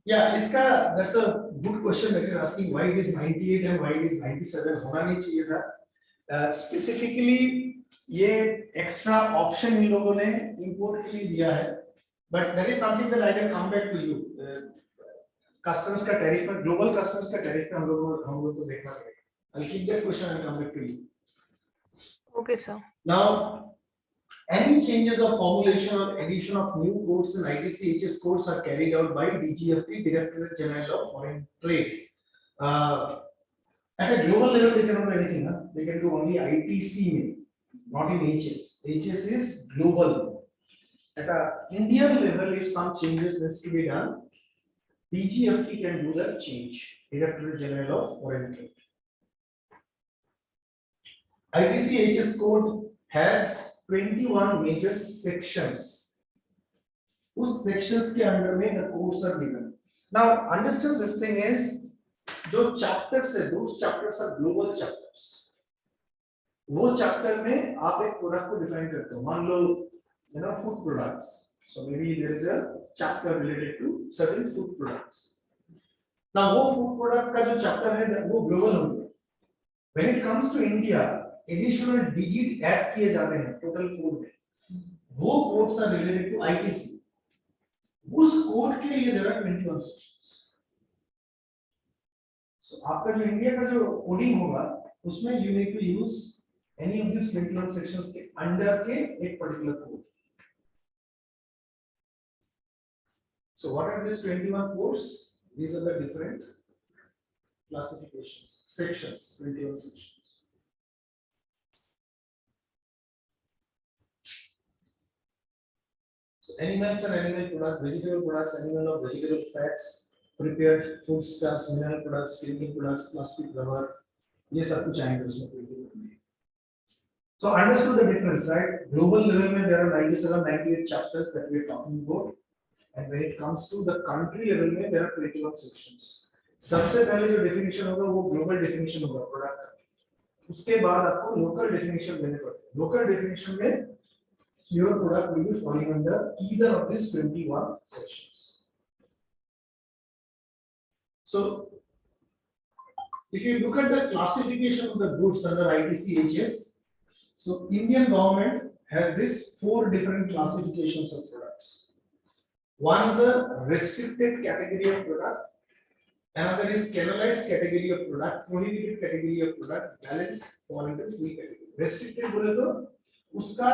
Yeah, इसका that's a good question that you're asking why it is 98 and why it is 97 होना नहीं चाहिए था. Specifically ये extra option इन लोगों ने import के लिए दिया है, but that is something that I can come back to you. Customs का tariff में global customs का tariff में हम लोगों को देखना पड़ेगा. I'll keep that question and come back to you. Okay, sir. Now, any changes of formulation or addition of new codes in ITC-HS codes are carried out by DGFT, Directorate General of Foreign Trade. At a global level, they cannot do anything. Huh? They can do only ITC, not in HS. HS is global. At a Indian level, if some changes needs to be done, DGFT can do that change. Directorate General of Foreign Trade. ITC-HS code has 21 major sections. उस sections के अंदर में the codes are given. Now understand this thing is जो chapters है, those chapters are global chapters. वो chapter में आप एक product को define करते हो. मान लो food products. So maybe there is a chapter related to certain food products. Now वो food product का जो chapter है वो global होगा. When it comes to India, additional digit add किए जाते हैं total code में. वो codes are related to ITC. उस code के लिए there are 21 sections. So आपका जो इंडिया का जो coding होगा उसमें you need to use any of these 21 sections के under के एक particular code. So what are these 21 codes? These are the different classifications, sections, 21 sections. So animals and animal products, vegetable products, animal or vegetable fats, prepared foodstuffs, mineral products, cleaning products, plastic rubber, ये सब कुछ आएंगे उसमें creative. So understood the difference, right? Global level में there are 97, 98 chapters that we are talking about, and when it comes to the country level में there are 21 sections. सबसे पहले जो definition होगा वो global definition होगा product का. उसके बाद आपको local definition देने पड़ते हैं. Local definition में your product will be falling under either of these 21 sections. So, if you look at the classification of the goods under ITC-HS, so Indian government has this 4 different classifications of products. One is a restricted category of product, another is penalized category of product, prohibited category of product, balance fall into free category. Restricted बोले तो उसका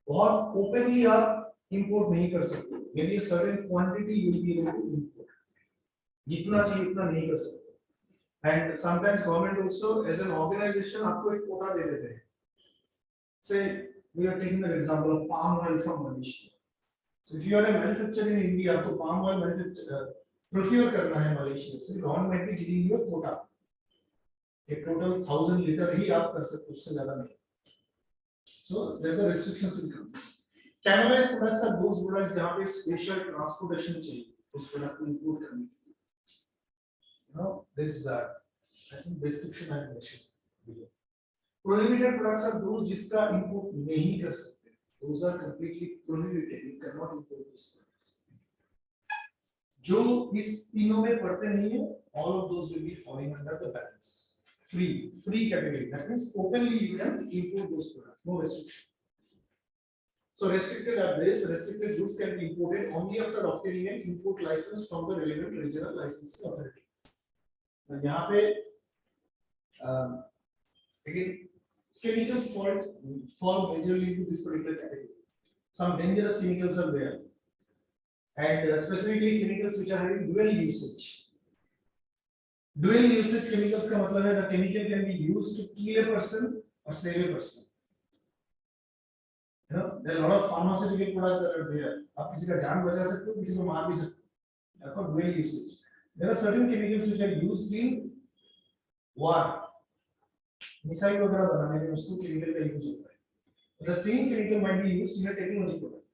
बहुत openly आप import नहीं कर सकते. Maybe a certain quantity you will be able to import. जितना चाहिए उतना नहीं कर सकते. And sometimes government also as an organization आपको एक quota दे देते हैं. Say we are taking the example of palm oil from Malaysia. So if you are a manufacturer in India, आपको palm oil procure करना है Malaysia से, government is giving you a quota. एक total 1000 liter ही आप कर सकते हो, उससे ज़्यादा नहीं. So there are restrictions will come. Cannabis products are those products जहाँ पे special transportation चाहिए उस product को import करने के लिए. You know this I think description I mentioned below. Prohibited products are those जिसका import नहीं कर सकते. Those are completely prohibited. You cannot import these products. जो इस तीनों में पड़ते नहीं है, all of those will be falling under the balance. Free category. That means openly you can import those products, no restriction. So restricted are this. Restricted goods can be imported only after obtaining an import license from the relevant regional licensing authority. Now यहाँ पे again chemicals fall majorly into this particular category. Some dangerous chemicals are there, and specifically chemicals which are having dual usage. Dual usage chemicals का मतलब है the chemical can be used to kill a person or save a person. You know, there are a lot of pharmaceutical products that are there. आप किसी का जान बचा सकते हो, किसी को मार भी सकते हो. That's called dual usage. There are certain chemicals which are used in war. Missile वगैरह बनाने में उसको chemical का use होता है. The same chemical might be used in a technology product.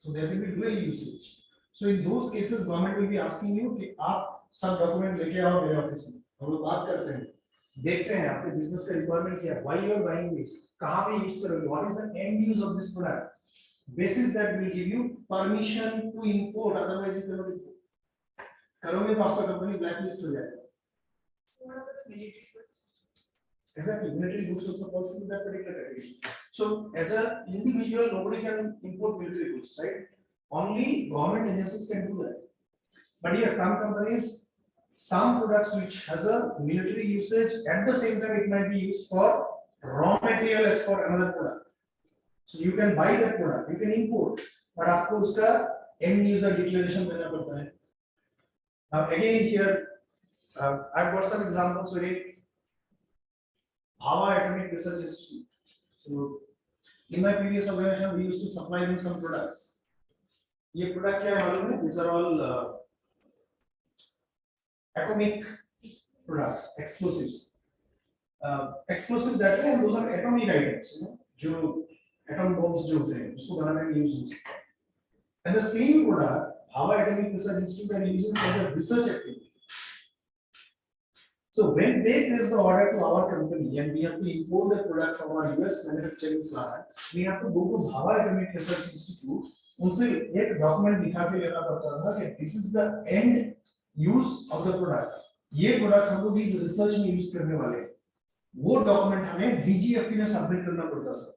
So there will be dual usage. So in those cases, government will be asking you कि आप सब डॉक्यूमेंट लेके आओ मेरे ऑफिस में, हम लोग बात करते हैं, देखते हैं आपके बिजनेस का रिक्वायरमेंट क्या है, why you are buying this, कहां पे यूज करोगे, what is the end use of this product. Basis that will give you permission to import, otherwise you cannot import. करोगे तो आपका कंपनी ब्लैक लिस्ट हो जाएगा. So what about the military goods? Exactly, military goods also falls into that particular category. So as an individual, nobody can import military goods, right? Only government agencies can do that. But yes, some companies, some products which has a military usage, at the same time it might be used for raw material as for another product. So you can buy that product, you can import, but आपको उसका end user declaration देना पड़ता है. Now again here, I've got some examples with it. Bhava Atomic Research Institute. So in my previous organization, we used to supply them some products. ये product क्या है मालूम है? These are all atomic products, explosives. Explosives that way, and those are atomic items, you know, जो atom bombs जो होते हैं, उसको बनाने में use होते हैं. And the same product, Bhava Atomic Research Institute are using for the research activity. So when they place the order to our company and we have to import the product from our US manufacturing plant, we have to go to Bhava Atomic Research Institute. उनसे एक document दिखा के लेना पड़ता था कि this is the end use of the product. ये product हम लोग इस रिसर्च में यूज करने वाले हैं. वो डॉक्यूमेंट हमें डीजीएफटी में सबमिट करना पड़ता था.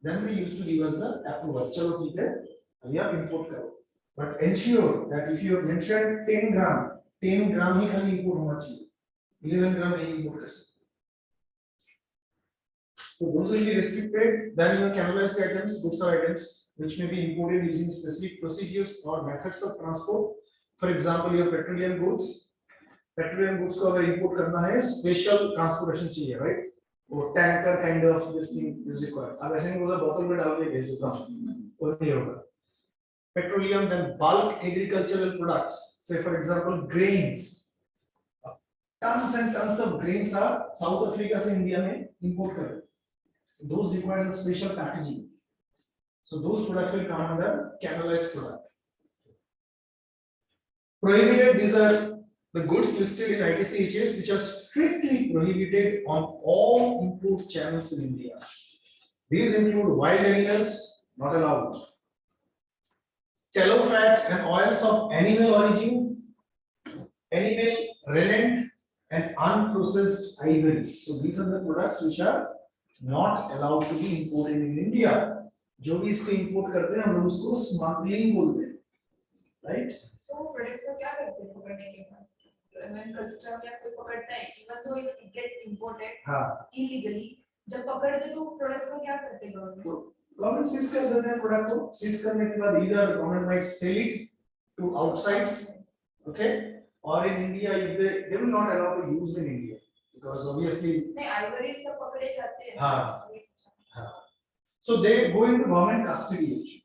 Then we used to give us the approval. चलो ठीक है, अभी आप इंपोर्ट करो, but ensure that if you have mentioned 10 gram ही खाली इंपोर्ट होना चाहिए, 11 ग्राम नहीं इंपोर्ट कर सकते. So those will be restricted. Then your cannibalized items, goods or items which may be imported using specific procedures or methods of transport. For example, your petroleum goods. Petroleum goods को अगर import करना है, special transportation चाहिए, right? वो tanker kind of this thing is required. अब ऐसे नहीं बोला bottle में डाल के भेज देता हूँ, वो नहीं होगा. Petroleum, then bulk agricultural products. Say for example, grains. Tons and tons of grains are South Africa से India में import कर रहे हैं. So those require a special packaging. So those products will come under cannibalized product. Prohibited, these are the goods listed in ITCHS which are strictly prohibited on all import channels in India. These include wild animals, not allowed. Tallow fat and oils of animal origin, animal rennet and unprocessed ivory. So these are the products which are not allowed to be imported in India. जो भी इसको import करते हैं हम लोग उसको smuggling बोलते हैं, right? So products को क्या करते हैं पकड़ने के बाद? When customer या कोई पकड़ता है, even though it get imported हाँ. illegally, जब पकड़ते तो products को क्या करते हैं government? Government seize कर देते हैं product को. Seize करने के बाद either government might sell it to outside, okay? Or in India, if they will not allow to use in India because obviously. नहीं ivory सब पकड़े जाते हैं. हाँ. So they go into government custody.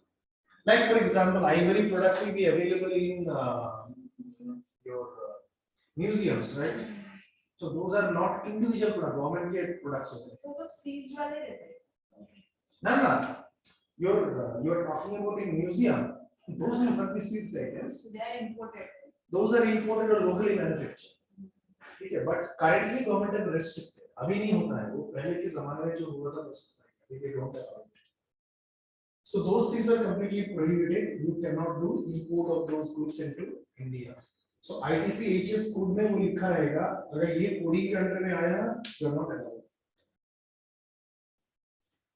Like for example, ivory products will be available in your museums, right? So those are not individual products, government के products होते हैं. So सब seized वाले रहते हैं. No. You're talking about in museum. Those are not seized items. So they are imported. Those are imported or locally manufactured. ठीक है, but currently government has restricted. अभी नहीं होता है वो, पहले के ज़माने में जो हुआ था उसको they don't allow it. So those things are completely prohibited. You cannot do import of those goods into India. So ITCHS code में वो लिखा रहेगा, अगर ये कोडिंग के अंडर में आया, you are not allowed.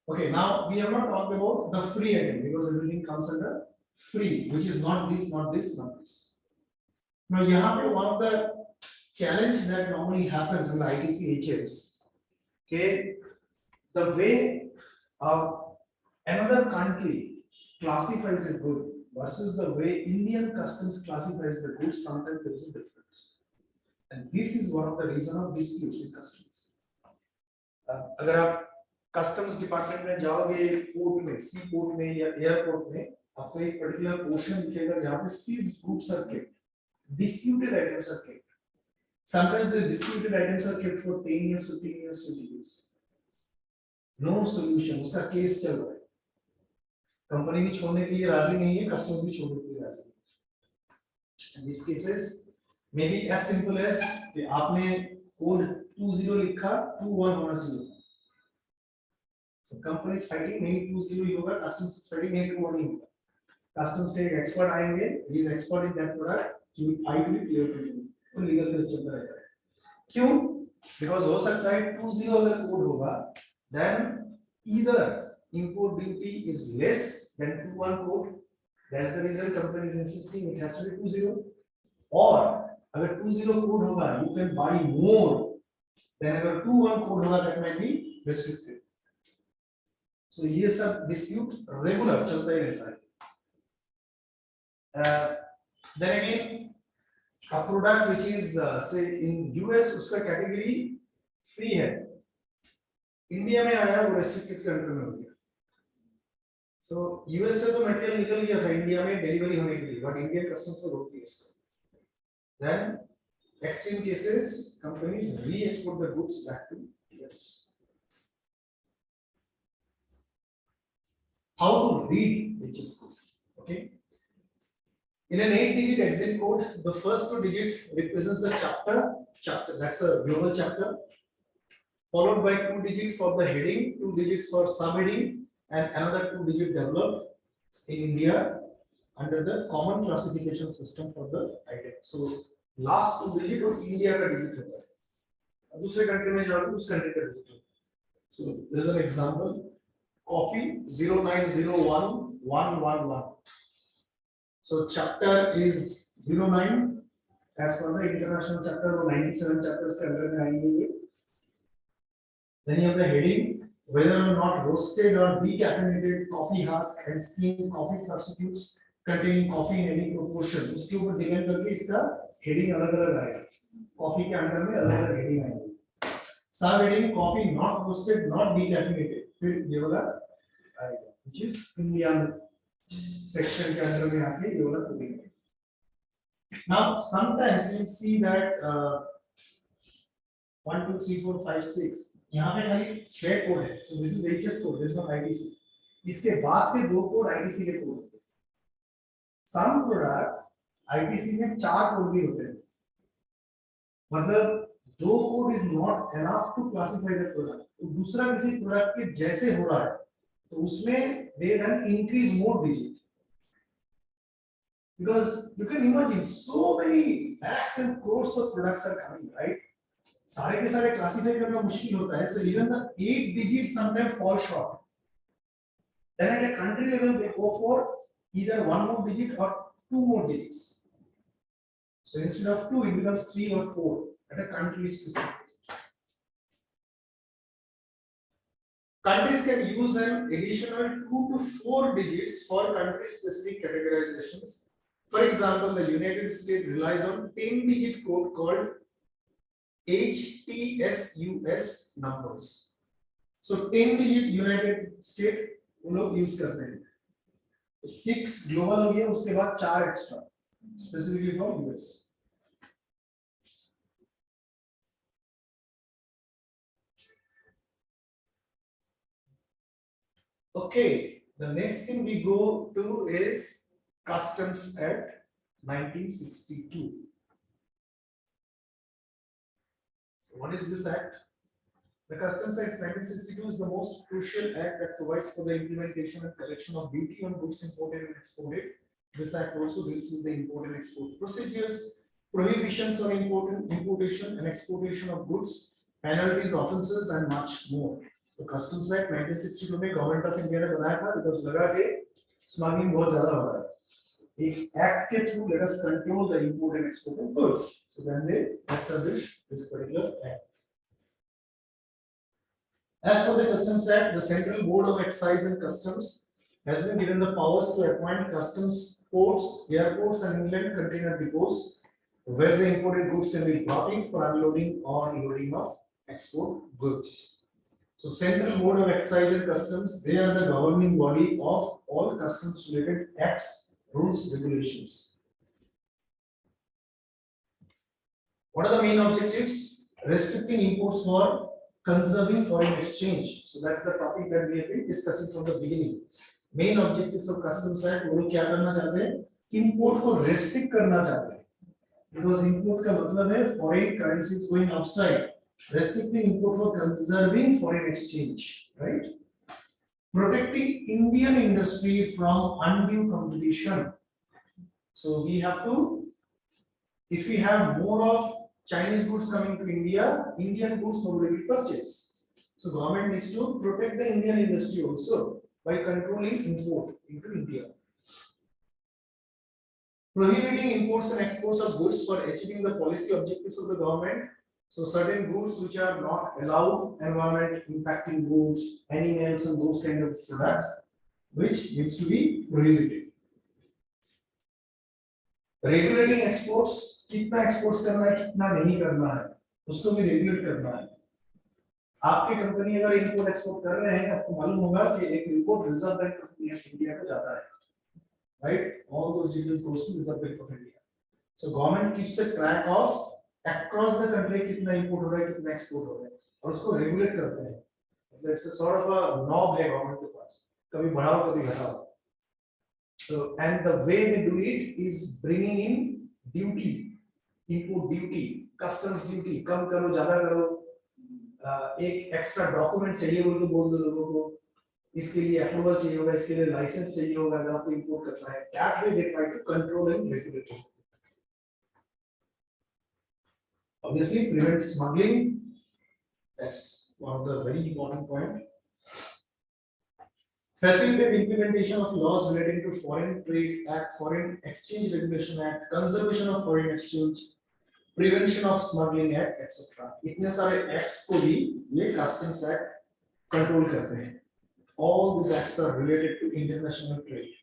Okay, now we have not talked about the free item because everything comes under free, which is not this, not this, not this. Now यहाँ पे one of the challenge that normally happens in the ITCHS, okay, the way another country classifies a good versus the way Indian customs classifies the goods, sometimes there is a difference, and this is one of the reason of disputes in customs. अगर आप customs department में जाओगे port में, सी port में या airport में, आपको एक पर्टिकुलर पोर्शन दिखेगा जहाँ पे seized goods are kept, disputed items are kept. Sometimes the disputed items are kept for 10 years, 15 years, 20 years. No solution, उसका केस चल रहा है. कंपनी भी छोड़ने के लिए राजी नहीं है, कस्टमर भी छोड़ने के लिए राजी नहीं है. In these cases, maybe as simple as कि आपने कोड 20 लिखा, 21 होना चाहिए. So company is fighting नहीं 20 ही होगा, customs is fighting नहीं 21 ही होगा. Customs के एक expert आएंगे, he is expert in that product. Fight भी क्लियर कर दूंगी, तो लीगल केस चलता रहेगा। क्यों? बिकॉज हो सकता है 20 अगर कोड होगा, then either import duty is less than 21 code. That's the reason company is insisting it has to be 20. Or अगर 20 code होगा, you can buy more than अगर 21 code होगा, that might be restricted. So ये सब dispute regular चलता ही रहता है. Then again, a product which is say in US उसका category free है, इंडिया में आया वो restricted के अंदर में हो गया. So US से तो मटेरियल निकल गया था, इंडिया में डिलीवरी होने के लिए, बट इंडियन कस्टम्स को रोक दिया इसको. Then extreme cases, companies re-export the goods back to US. How to read HS code? Okay. In an 8-digit exit code, the first 2 digits represents the chapter, that's a global chapter, followed by 2 digits for the heading, 2 digits for subheading, and another 2 digit developed in India under the common classification system for the item. So last 2 digit और India का digit होता है. अब दूसरे country में जाओगे उस country का digit होता है. So there is an example, coffee 0901111. So chapter is 09 as per the international chapter, वो 97 chapters के अंदर में आएंगे. Then you have the heading, whether or not roasted or decaffeinated coffee husk and steamed coffee substitutes containing coffee in any proportion, उसके ऊपर depend करके इसका heading अलग-अलग आएगा. कॉफी के अंदर में अलग-अलग हेडिंग आएगी. सब heading coffee not roasted not decaffeinated, फिर ये वाला आएगा, which is इंडियन सेक्शन के अंदर में आके ये वाला कोडिंग है. Now sometimes you see that 1 2 3 4 5 6 यहाँ पे खाली 6 कोड है. So this is HS code, there is no ITC. इसके बाद के 2 कोड ITC के कोड होते हैं. Some product ITC में 4 कोड भी होते हैं. मतलब 2 code is not enough to classify the product. तो दूसरा किसी प्रोडक्ट के जैसे हो रहा है तो उसमें they then increase more digit. Because you can imagine so many lakhs and crores of products are coming, right? सारे के सारे क्लासिफाई करना मुश्किल होता है. So even the 8 digits sometimes fall short. Then at a country level they go for either 1 more digit or 2 more digits. So instead of 2 it becomes 3 or 4 at a country specific. Countries can use an additional 2 to 4 digits for country specific categorizations. For example, the United States relies on 10-digit code called HTSUS numbers. So 10-digit United States वो लोग use करते हैं. 6 global हो गया, उसके बाद 4 extra specifically for US. Okay, the next thing we go to is Customs Act 1962. So what is this act? The Customs Act 1962 is the most crucial act that provides for the implementation and collection of duty on goods imported and exported. This act also deals with the import and export procedures, prohibitions on importation and exportation of goods, penalties, offences, and much more. The Customs Act 1962 में government of India ने बनाया था because लगा कि smuggling बहुत ज्यादा हो रहा है. एक एक्ट के through let us control the import and export of goods. So then they establish this particular act. As per the Customs Act, the Central Board of Excise and Customs has been given the powers to appoint customs ports, airports, and inland container depots where the imported goods can be brought in for unloading or loading of export goods. So Central Board of Excise and Customs, they are the governing body of all customs related acts, rules, regulations. What are the main objectives? Restricting imports for conserving foreign exchange. So that's the topic that we have been discussing from the beginning. Main objectives of Customs Act, वो लोग क्या करना चाहते हैं? Import को restrict करना चाहते हैं. Because import का मतलब है foreign currencies going outside. Restricting import for conserving foreign exchange, right? Protecting Indian industry from undue competition. So we have to if we have more of Chinese goods coming to India, Indian goods nobody will purchase. So government needs to protect the Indian industry also by controlling import into India. Prohibiting imports and exports of goods for achieving the policy objectives of the government. So certain goods which are not allowed, environment impacting goods, animals and those kind of products, which needs to be prohibited. Regulating exports, कितना exports करना है, कितना नहीं करना है, उसको भी regulate करना है. आपकी कंपनी अगर इंपोर्ट एक्सपोर्ट कर रहे हैं, आपको मालूम होगा कि एक report reserve bank of India को जाता है, right? All those details goes to Reserve Bank of India. So government keeps a track of across the country कितना import हो रहा है, कितना export हो रहा है, और उसको regulate करते हैं. It's a sort of a knob है government के पास, कभी बढ़ाओ कभी घटाओ. So and the way they do it is bringing in duty, import duty, customs duty, कम करो ज़्यादा करो, एक एक्स्ट्रा डॉक्यूमेंट चाहिए बोल दो लोगों को, इसके लिए अप्रूवल चाहिए होगा, इसके लिए लाइसेंस चाहिए होगा अगर आपको इंपोर्ट करना है. That way they try to control and regulate. Obviously, prevent smuggling. That's one of the very important point. Facilitate implementation of laws relating to Foreign Trade Act, Foreign Exchange Regulation Act, Conservation of Foreign Exchange, Prevention of Smuggling Act, etc. इतने सारे acts को भी ये Customs Act control करते हैं. All these acts are related to international trade.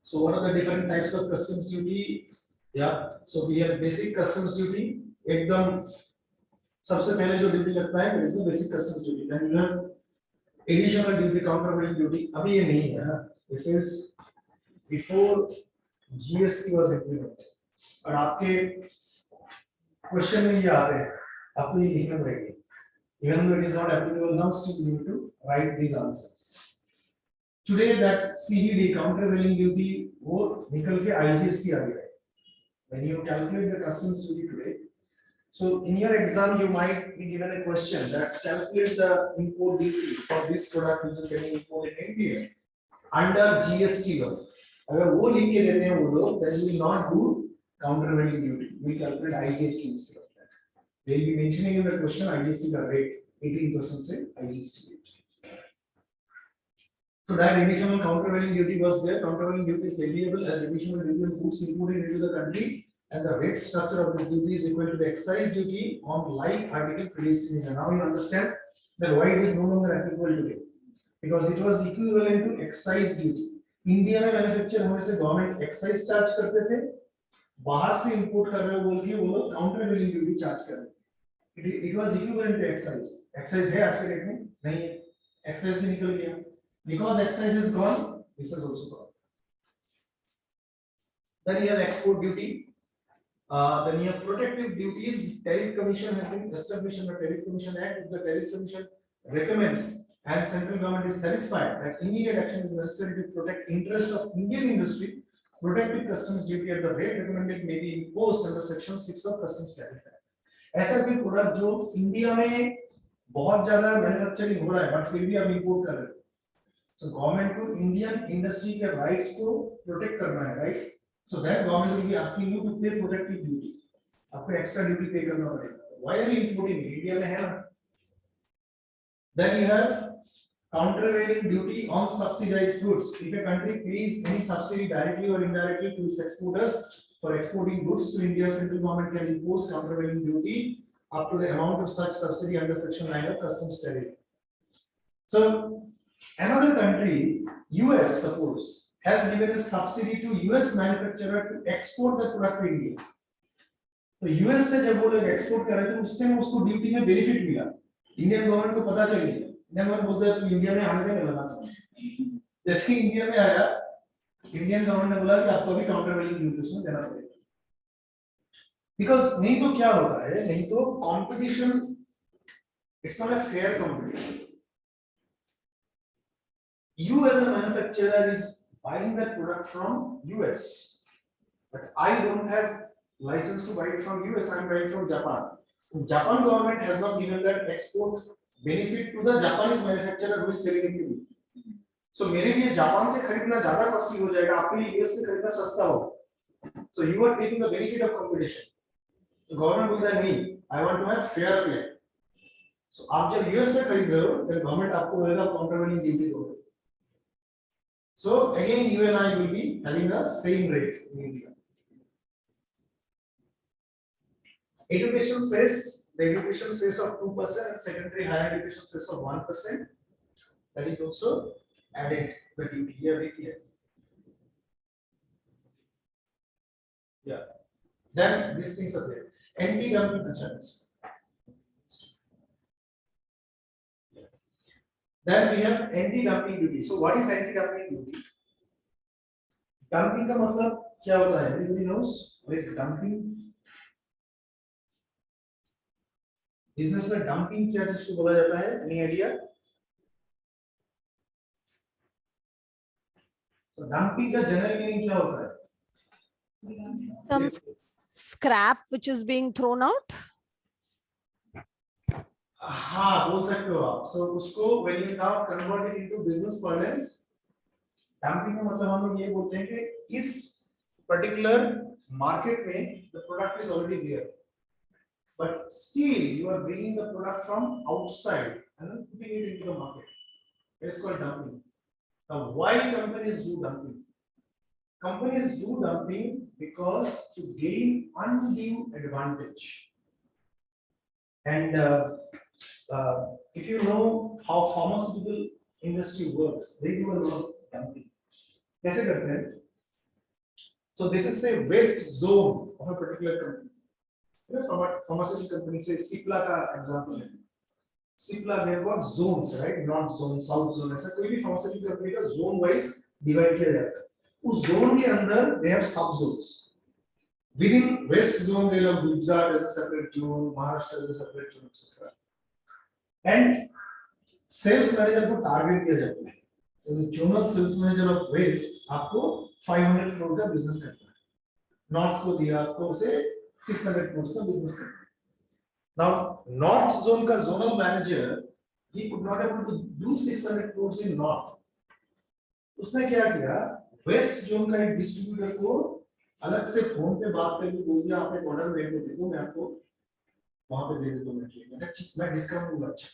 So what are the different types of customs duty? Yeah, so we have basic customs duty. एकदम सबसे पहले जो ड्यूटी लगता है that is the basic customs duty. Then you have additional duty, countervailing duty. अभी ये नहीं है. This is before GST was implemented. और आपके क्वेश्चन में ये आते हैं. आपको ये लिखना पड़ेगा. Even though it is not applicable now, still you need to write these answers. Today that CVD, countervailing duty, वो निकल के IGST आ गया है. When you calculate the customs duty today, so in your exam you might be given a question that calculate the import duty for this product which is getting imported in India under GST law. अगर वो लिख के देते हैं वो लोग, then we will not do countervailing duty. We will calculate IGST instead of that. They will be mentioning in the question IGST का rate 18% से IGST rate. So that additional countervailing duty was there. Countervailing duty is leviable as additional duty on goods imported into the country, and the rate structure of this duty is equal to the excise duty on like article produced in India. Now you understand that why it is no longer applicable today, because it was equivalent to excise duty. India में manufacture होने से government excise charge करते थे, बाहर से import कर रहे हो बोल के वो लोग काउंटरवैल्यू ड्यूटी चार्ज कर रहे थे. It was equivalent to excise. Excise है आज के डेट में नहीं है, एक्साइज भी निकल गया. Because excise is gone, this is also gone. Then you have export duty. Then you have protective duties. Tariff Commission has been established in the Tariff Commission Act. If the Tariff Commission recommends and central government is satisfied that immediate action is necessary to protect interest of Indian industry, protective customs duty at the rate recommended may be imposed under Section 6 of Customs Tariff Act. ऐसा कोई product जो India में बहुत ज्यादा manufacturing हो रहा है but फिर भी आप इंपोर्ट कर रहे हो, so government को इंडियन इंडस्ट्री के राइट्स को प्रोटेक्ट करना है, right? So that government will be asking you to pay protective duty. आपको एक्स्ट्रा ड्यूटी पे करना पड़ेगा. Why are you importing? India में है ना. Then you have countervailing duty on subsidized goods. If a country pays any subsidy directly or indirectly to its exporters for exporting goods to India, central government can impose countervailing duty up to the amount of such subsidy under Section 9 of Customs Tariff. So another country, US, suppose, has given a subsidy to US manufacturer to export the product to India. तो US से जब वो लोग export कर रहे थे उस time उसको ड्यूटी में बेनिफिट मिला. इंडियन गवर्नमेंट को पता चल गया. इंडियन गवर्नमेंट बोलता है तू इंडिया में आने में लगा था. जैसे ही इंडिया में आया, इंडियन गवर्नमेंट ने बोला कि आपको भी काउंटरवैल्यूइंग ड्यूटी उसमें देना पड़ेगा. बिकॉज नहीं तो क्या होता है, नहीं तो competition, it's not a fair competition. You as a manufacturer is buying that product from US, but I don't have license to buy it from US. I'm buying from Japan. Japan government has not given that export benefit to the Japanese manufacturer who is selling it to me. सो मेरे लिए Japan से खरीदना ज्यादा costly हो जाएगा, आपके लिए US से खरीदना सस्ता होगा। So you are taking the benefit of competition. तो गवर्नमेंट बोलता है नहीं, I want to have fair play. So आप जब यूएस से खरीद रहे हो तो गवर्नमेंट आपको बोलेगा काउंटरवेलिंग ड्यूटी दो। So again you and I will be having the same rate in India. Education says, the education says of 2% and secondary higher education says of 1%. That is also added the duty here. Here. Yeah. Then these things are there. Anti-dumping concerns. Then we have anti-dumping duty. So what is anti-dumping duty? Dumping का मतलब क्या होता है? Everybody knows what is dumping? Business में dumping क्या चीज को बोला जाता है? Any idea? तो डंपिंग का जनरल मीनिंग क्या होता है? Some scrap which is being thrown out. हाँ, बोल सकते हो आप। सो उसको when you now convert it into business parlance, dumping का मतलब हम लोग ये बोलते हैं कि इस पर्टिकुलर मार्केट में the product is already there, but still you are bringing the product from outside and then putting it into the market. It is called dumping. Now, why companies do dumping? Companies do dumping because to gain undue advantage. And if you know how pharmaceutical industry works, they do a lot of dumping. कैसे करते हैं? So this is a waste zone of a particular company. Pharmaceutical company say Cipla का example है। Cipla they have got zones, right? North zone, south zone, ऐसा कोई भी pharmaceutical company का zone wise divide किया जाता है। उस zone के अंदर they have sub zones. Within west zone they have Gujarat as a separate zone, Maharashtra as a separate zone, etc. And sales manager को target दिया जाता है। So the zonal sales manager of west आपको 500 crore का business करता है। North को दिया आपको उसे 600 crores का business करना है। Now North zone का zonal manager he could not able to do 600 crores in North. उसने क्या किया? West zone का एक distributor को अलग से फोन पे बात करके बोल दिया आप एक ऑर्डर मेरे को दे दो, मैं आपको वहां पे दे देता हूँ, मैं डिस्काउंट दूंगा। अच्छा,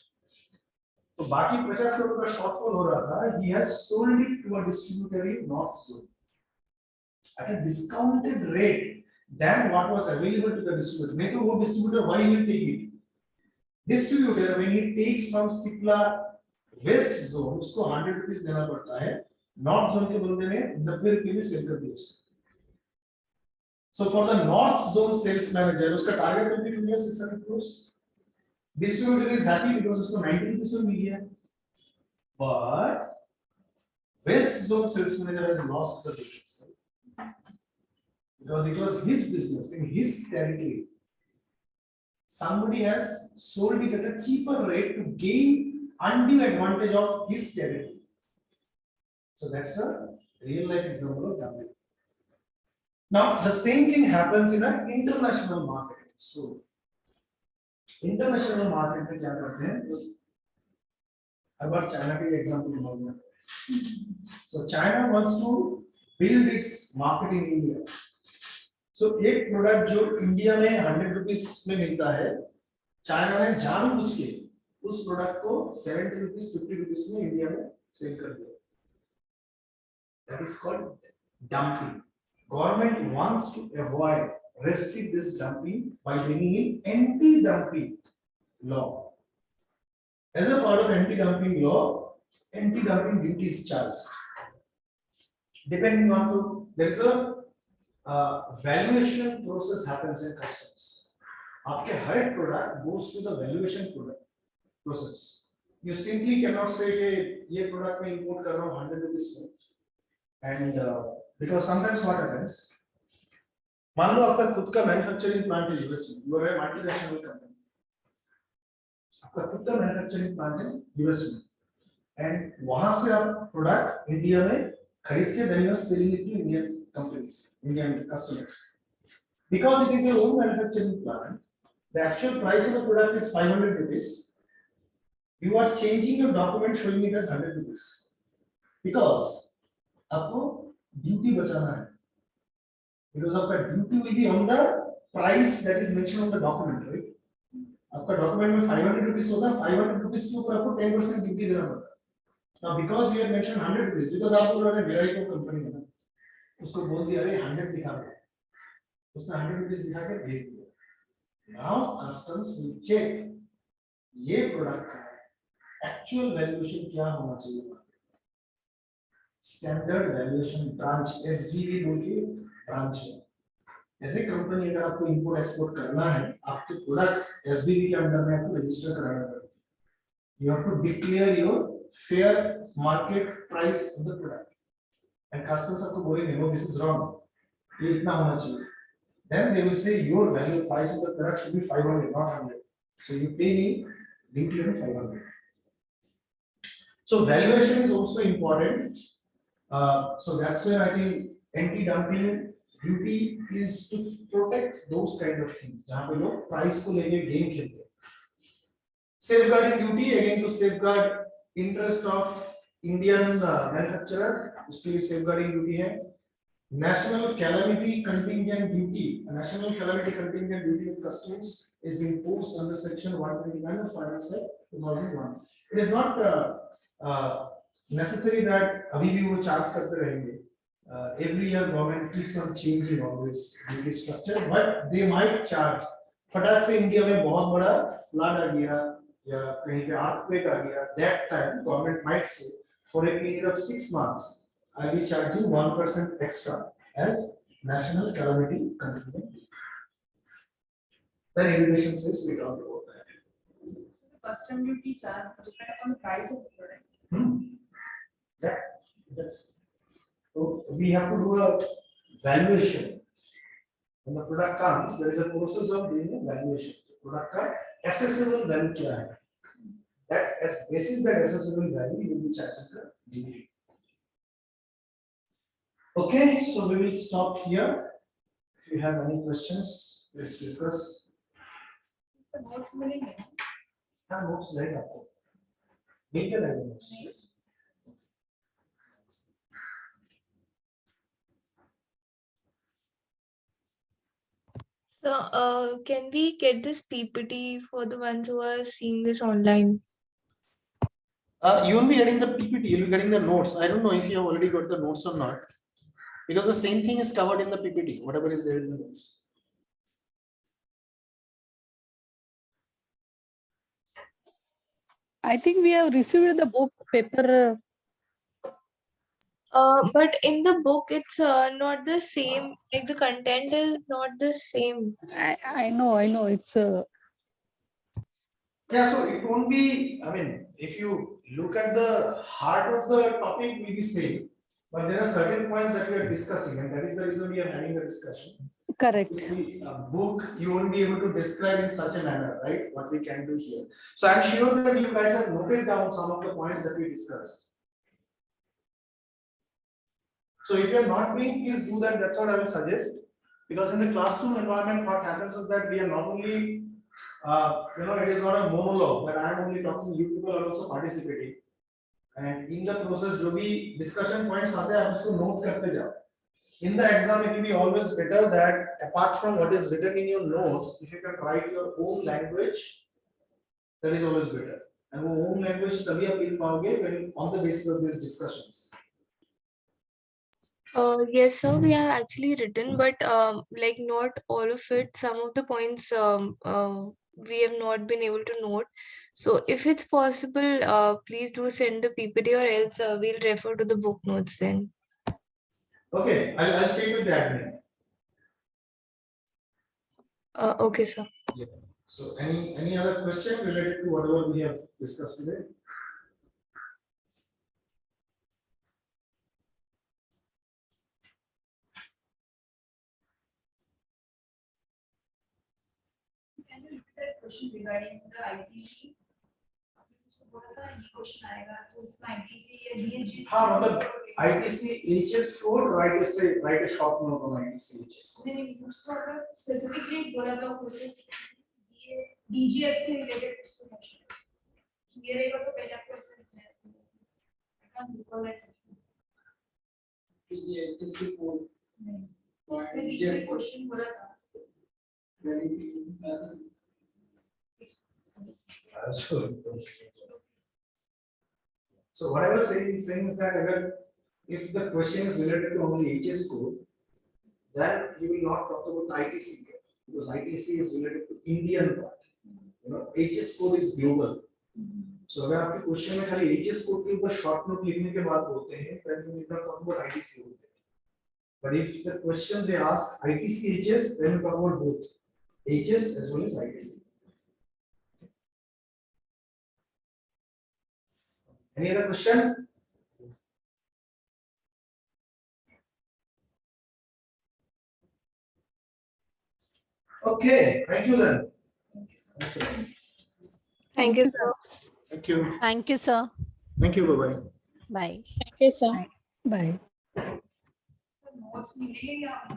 तो बाकी 50 करोड़ का शॉर्टफॉल हो रहा था, he has sold it to a distributor in North zone at a discounted rate than what was available to the distributor. नहीं तो वो distributor why will take it? Distributor when he takes from Cipla West zone उसको 100 rupees देना पड़ता है, North zone के बंदे ने 90 रुपए में सेल कर दिया उसको। So for the North zone sales manager उसका target will be to get 600 crores. Distributor is happy because उसको 90 रुपीस में मिल गया, but West zone sales manager has lost the business. Because it was his business in his territory. Somebody has sold it at a cheaper rate to gain undue advantage of his territory. So that's a real life example of dumping. Now the same thing happens in an international market. So international market में क्या करते हैं? अब आप China के example low. So China wants to build its market in India. So एक product जो India में 100 रुपीस में मिलता है, चाइना ने जानबूझ के उस प्रोडक्ट को 70 रुपीस 50 रुपीस में इंडिया में सेल कर दिया। That is called dumping. Government wants to avoid, restrict this dumping by bringing in anti-dumping law. As a part of anti-dumping law, anti-dumping duty is charged. Depending on the, there is a valuation process happens in customs. आपके हर एक product goes to the valuation process. You simply cannot say कि ये product मैं import कर रहा हूँ 100 rupees में, and because sometimes what happens, मान लो आपका खुद का manufacturing plant है US में, you are a multinational company, आपका खुद का manufacturing plant है US में, and वहाँ से आप product India में खरीद के then you are selling it to Indian companies, Indian customers. Because it is your own manufacturing plant, the actual price of the product is 500 rupees. You are changing your document showing it as 100 rupees. because आपको duty बचाना है, because आपका duty will be on the price that is mentioned on the document, right? आपका document में 500 rupees होता है, 500 rupees के ऊपर आपको 10% ड्यूटी देना पड़ता है। Now because you have mentioned 100 rupees, because आप बोल रहे हैं मेरा ही तो कंपनी है ना, उसको बोल दिया अरे 100 दिखा दो, उसने 100 रुपीस दिखा के भेज दिया। Now customs will check ये प्रोडक्ट का एक्चुअल वैल्यूएशन क्या होना चाहिए, स्टैंडर्ड वैल्यूएशन ब्रांच एसवीबी बोल के ब्रांच है। ऐसे कंपनी अगर आपको इंपोर्ट एक्सपोर्ट करना है, आपके प्रोडक्ट्स एसबीबी के अंडर में आपको रजिस्टर कराना पड़ेगा। You have to declare your fair market price of the product and customers आपको बोलेंगे नो दिस इज रॉन्ग, ये इतना होना चाहिए। Then they will say your value price of the product should be 500 not 100, so you pay me duty on 500। So valuation is also important. So that's where I think anti-dumping duty is to protect those kind of things. जहाँ पे लोग price को लेके game खेलते हैं. Safeguarding duty again to safeguard interest of Indian manufacturer. उसके लिए safeguarding duty है. National calamity contingent duty. A national calamity contingent duty of customs is imposed under section 129 of Finance Act 2001. It is not necessary that अभी भी वो charge करते रहेंगे. Every year government keeps on changing all this duty structure, but they might charge. फटाक से India में बहुत बड़ा flood आ गया या कहीं पे earthquake आ गया, that time government might say for a period of 6 months I'll be charging 1% extra as national calamity contingent. The regulation says we talked about that. So the custom duty charge depend upon the price of the product. Yeah, yes. So we have to do a valuation. When the product comes, there is a process of doing a valuation. Product का assessable value क्या है? That as basis that assessable value, you will be charging the duty. Okay, so we will stop here. If you have any questions, let's discuss. Is the notes मिलेंगे ना? हाँ, notes रहेगा आपको. Make the notes. नहीं? So, can we get this PPT for the ones who are seeing this online? You will be getting the PPT, you will be getting the notes. I don't know if you have already got the notes or not, because the same thing is covered in the PPT, whatever is there in the notes. I think we have received the book paper. But in the book, it's not the same. Like the content is not the same. I know. It's Yeah, so it won't be, I mean, if you look at the heart of the topic, will be same, but there are certain points that we are discussing, and that is the reason we are having the discussion. correct. If we book, you won't be able to describe in such a manner, right? What we can do here. So I'm sure that you guys have noted down some of the points that we discussed. So if you are not doing, please do that. That's what I will suggest. Because in the classroom environment, what happens is that we are not only, it is not a monologue that I am only talking. You people are also participating, and in the process, जो भी discussion points आते हैं, आप उसको note करते जाओ. In the exam, it will be always better that apart from what is written in your notes, if you can write your own language, that is always better. And वो own language तभी आप लिख पाओगे when on the basis of these discussions. Yes, sir, we have actually written, but like not all of it. Some of the points we have not been able to note. So if it's possible, please do send the PPT, or else we'll refer to the book notes then. Okay, I'll check with the admin. Okay, sir. So any other question related to whatever we have discussed today? Can you repeat that question regarding the ITC? उसको बोला था ये question आएगा तो उसमें ITC या DHS हाँ, मतलब ITC HS code, write a short note on ITC HS code. नहीं उसको अगर स्पेसिफिकली बोला तो कुछ ये DGF के रिलेटेड उसको क्वेश्चन ये रहेगा तो पहले आपको ऐसे लिखना है। I can't recall that. ये HSC code और मैं बीच में क्वेश्चन बोला था So what I was saying is that if the question is related to only HS code, then you will not talk about ITC here, because ITC is related to Indian part. You know, HS code is global. So अगर आपके question में खाली HS code के ऊपर short note लिखने के बाद होते हैं, then you need not talk about ITC code. But if the question they ask ITC HS, then you talk about both HS as well as ITC. Any other question? Okay, thank you then. Thanks a lot. Thank you, sir. Thank you. Thank you, sir. Thank you. Bye bye. Bye. Bye. notes मिलेंगे या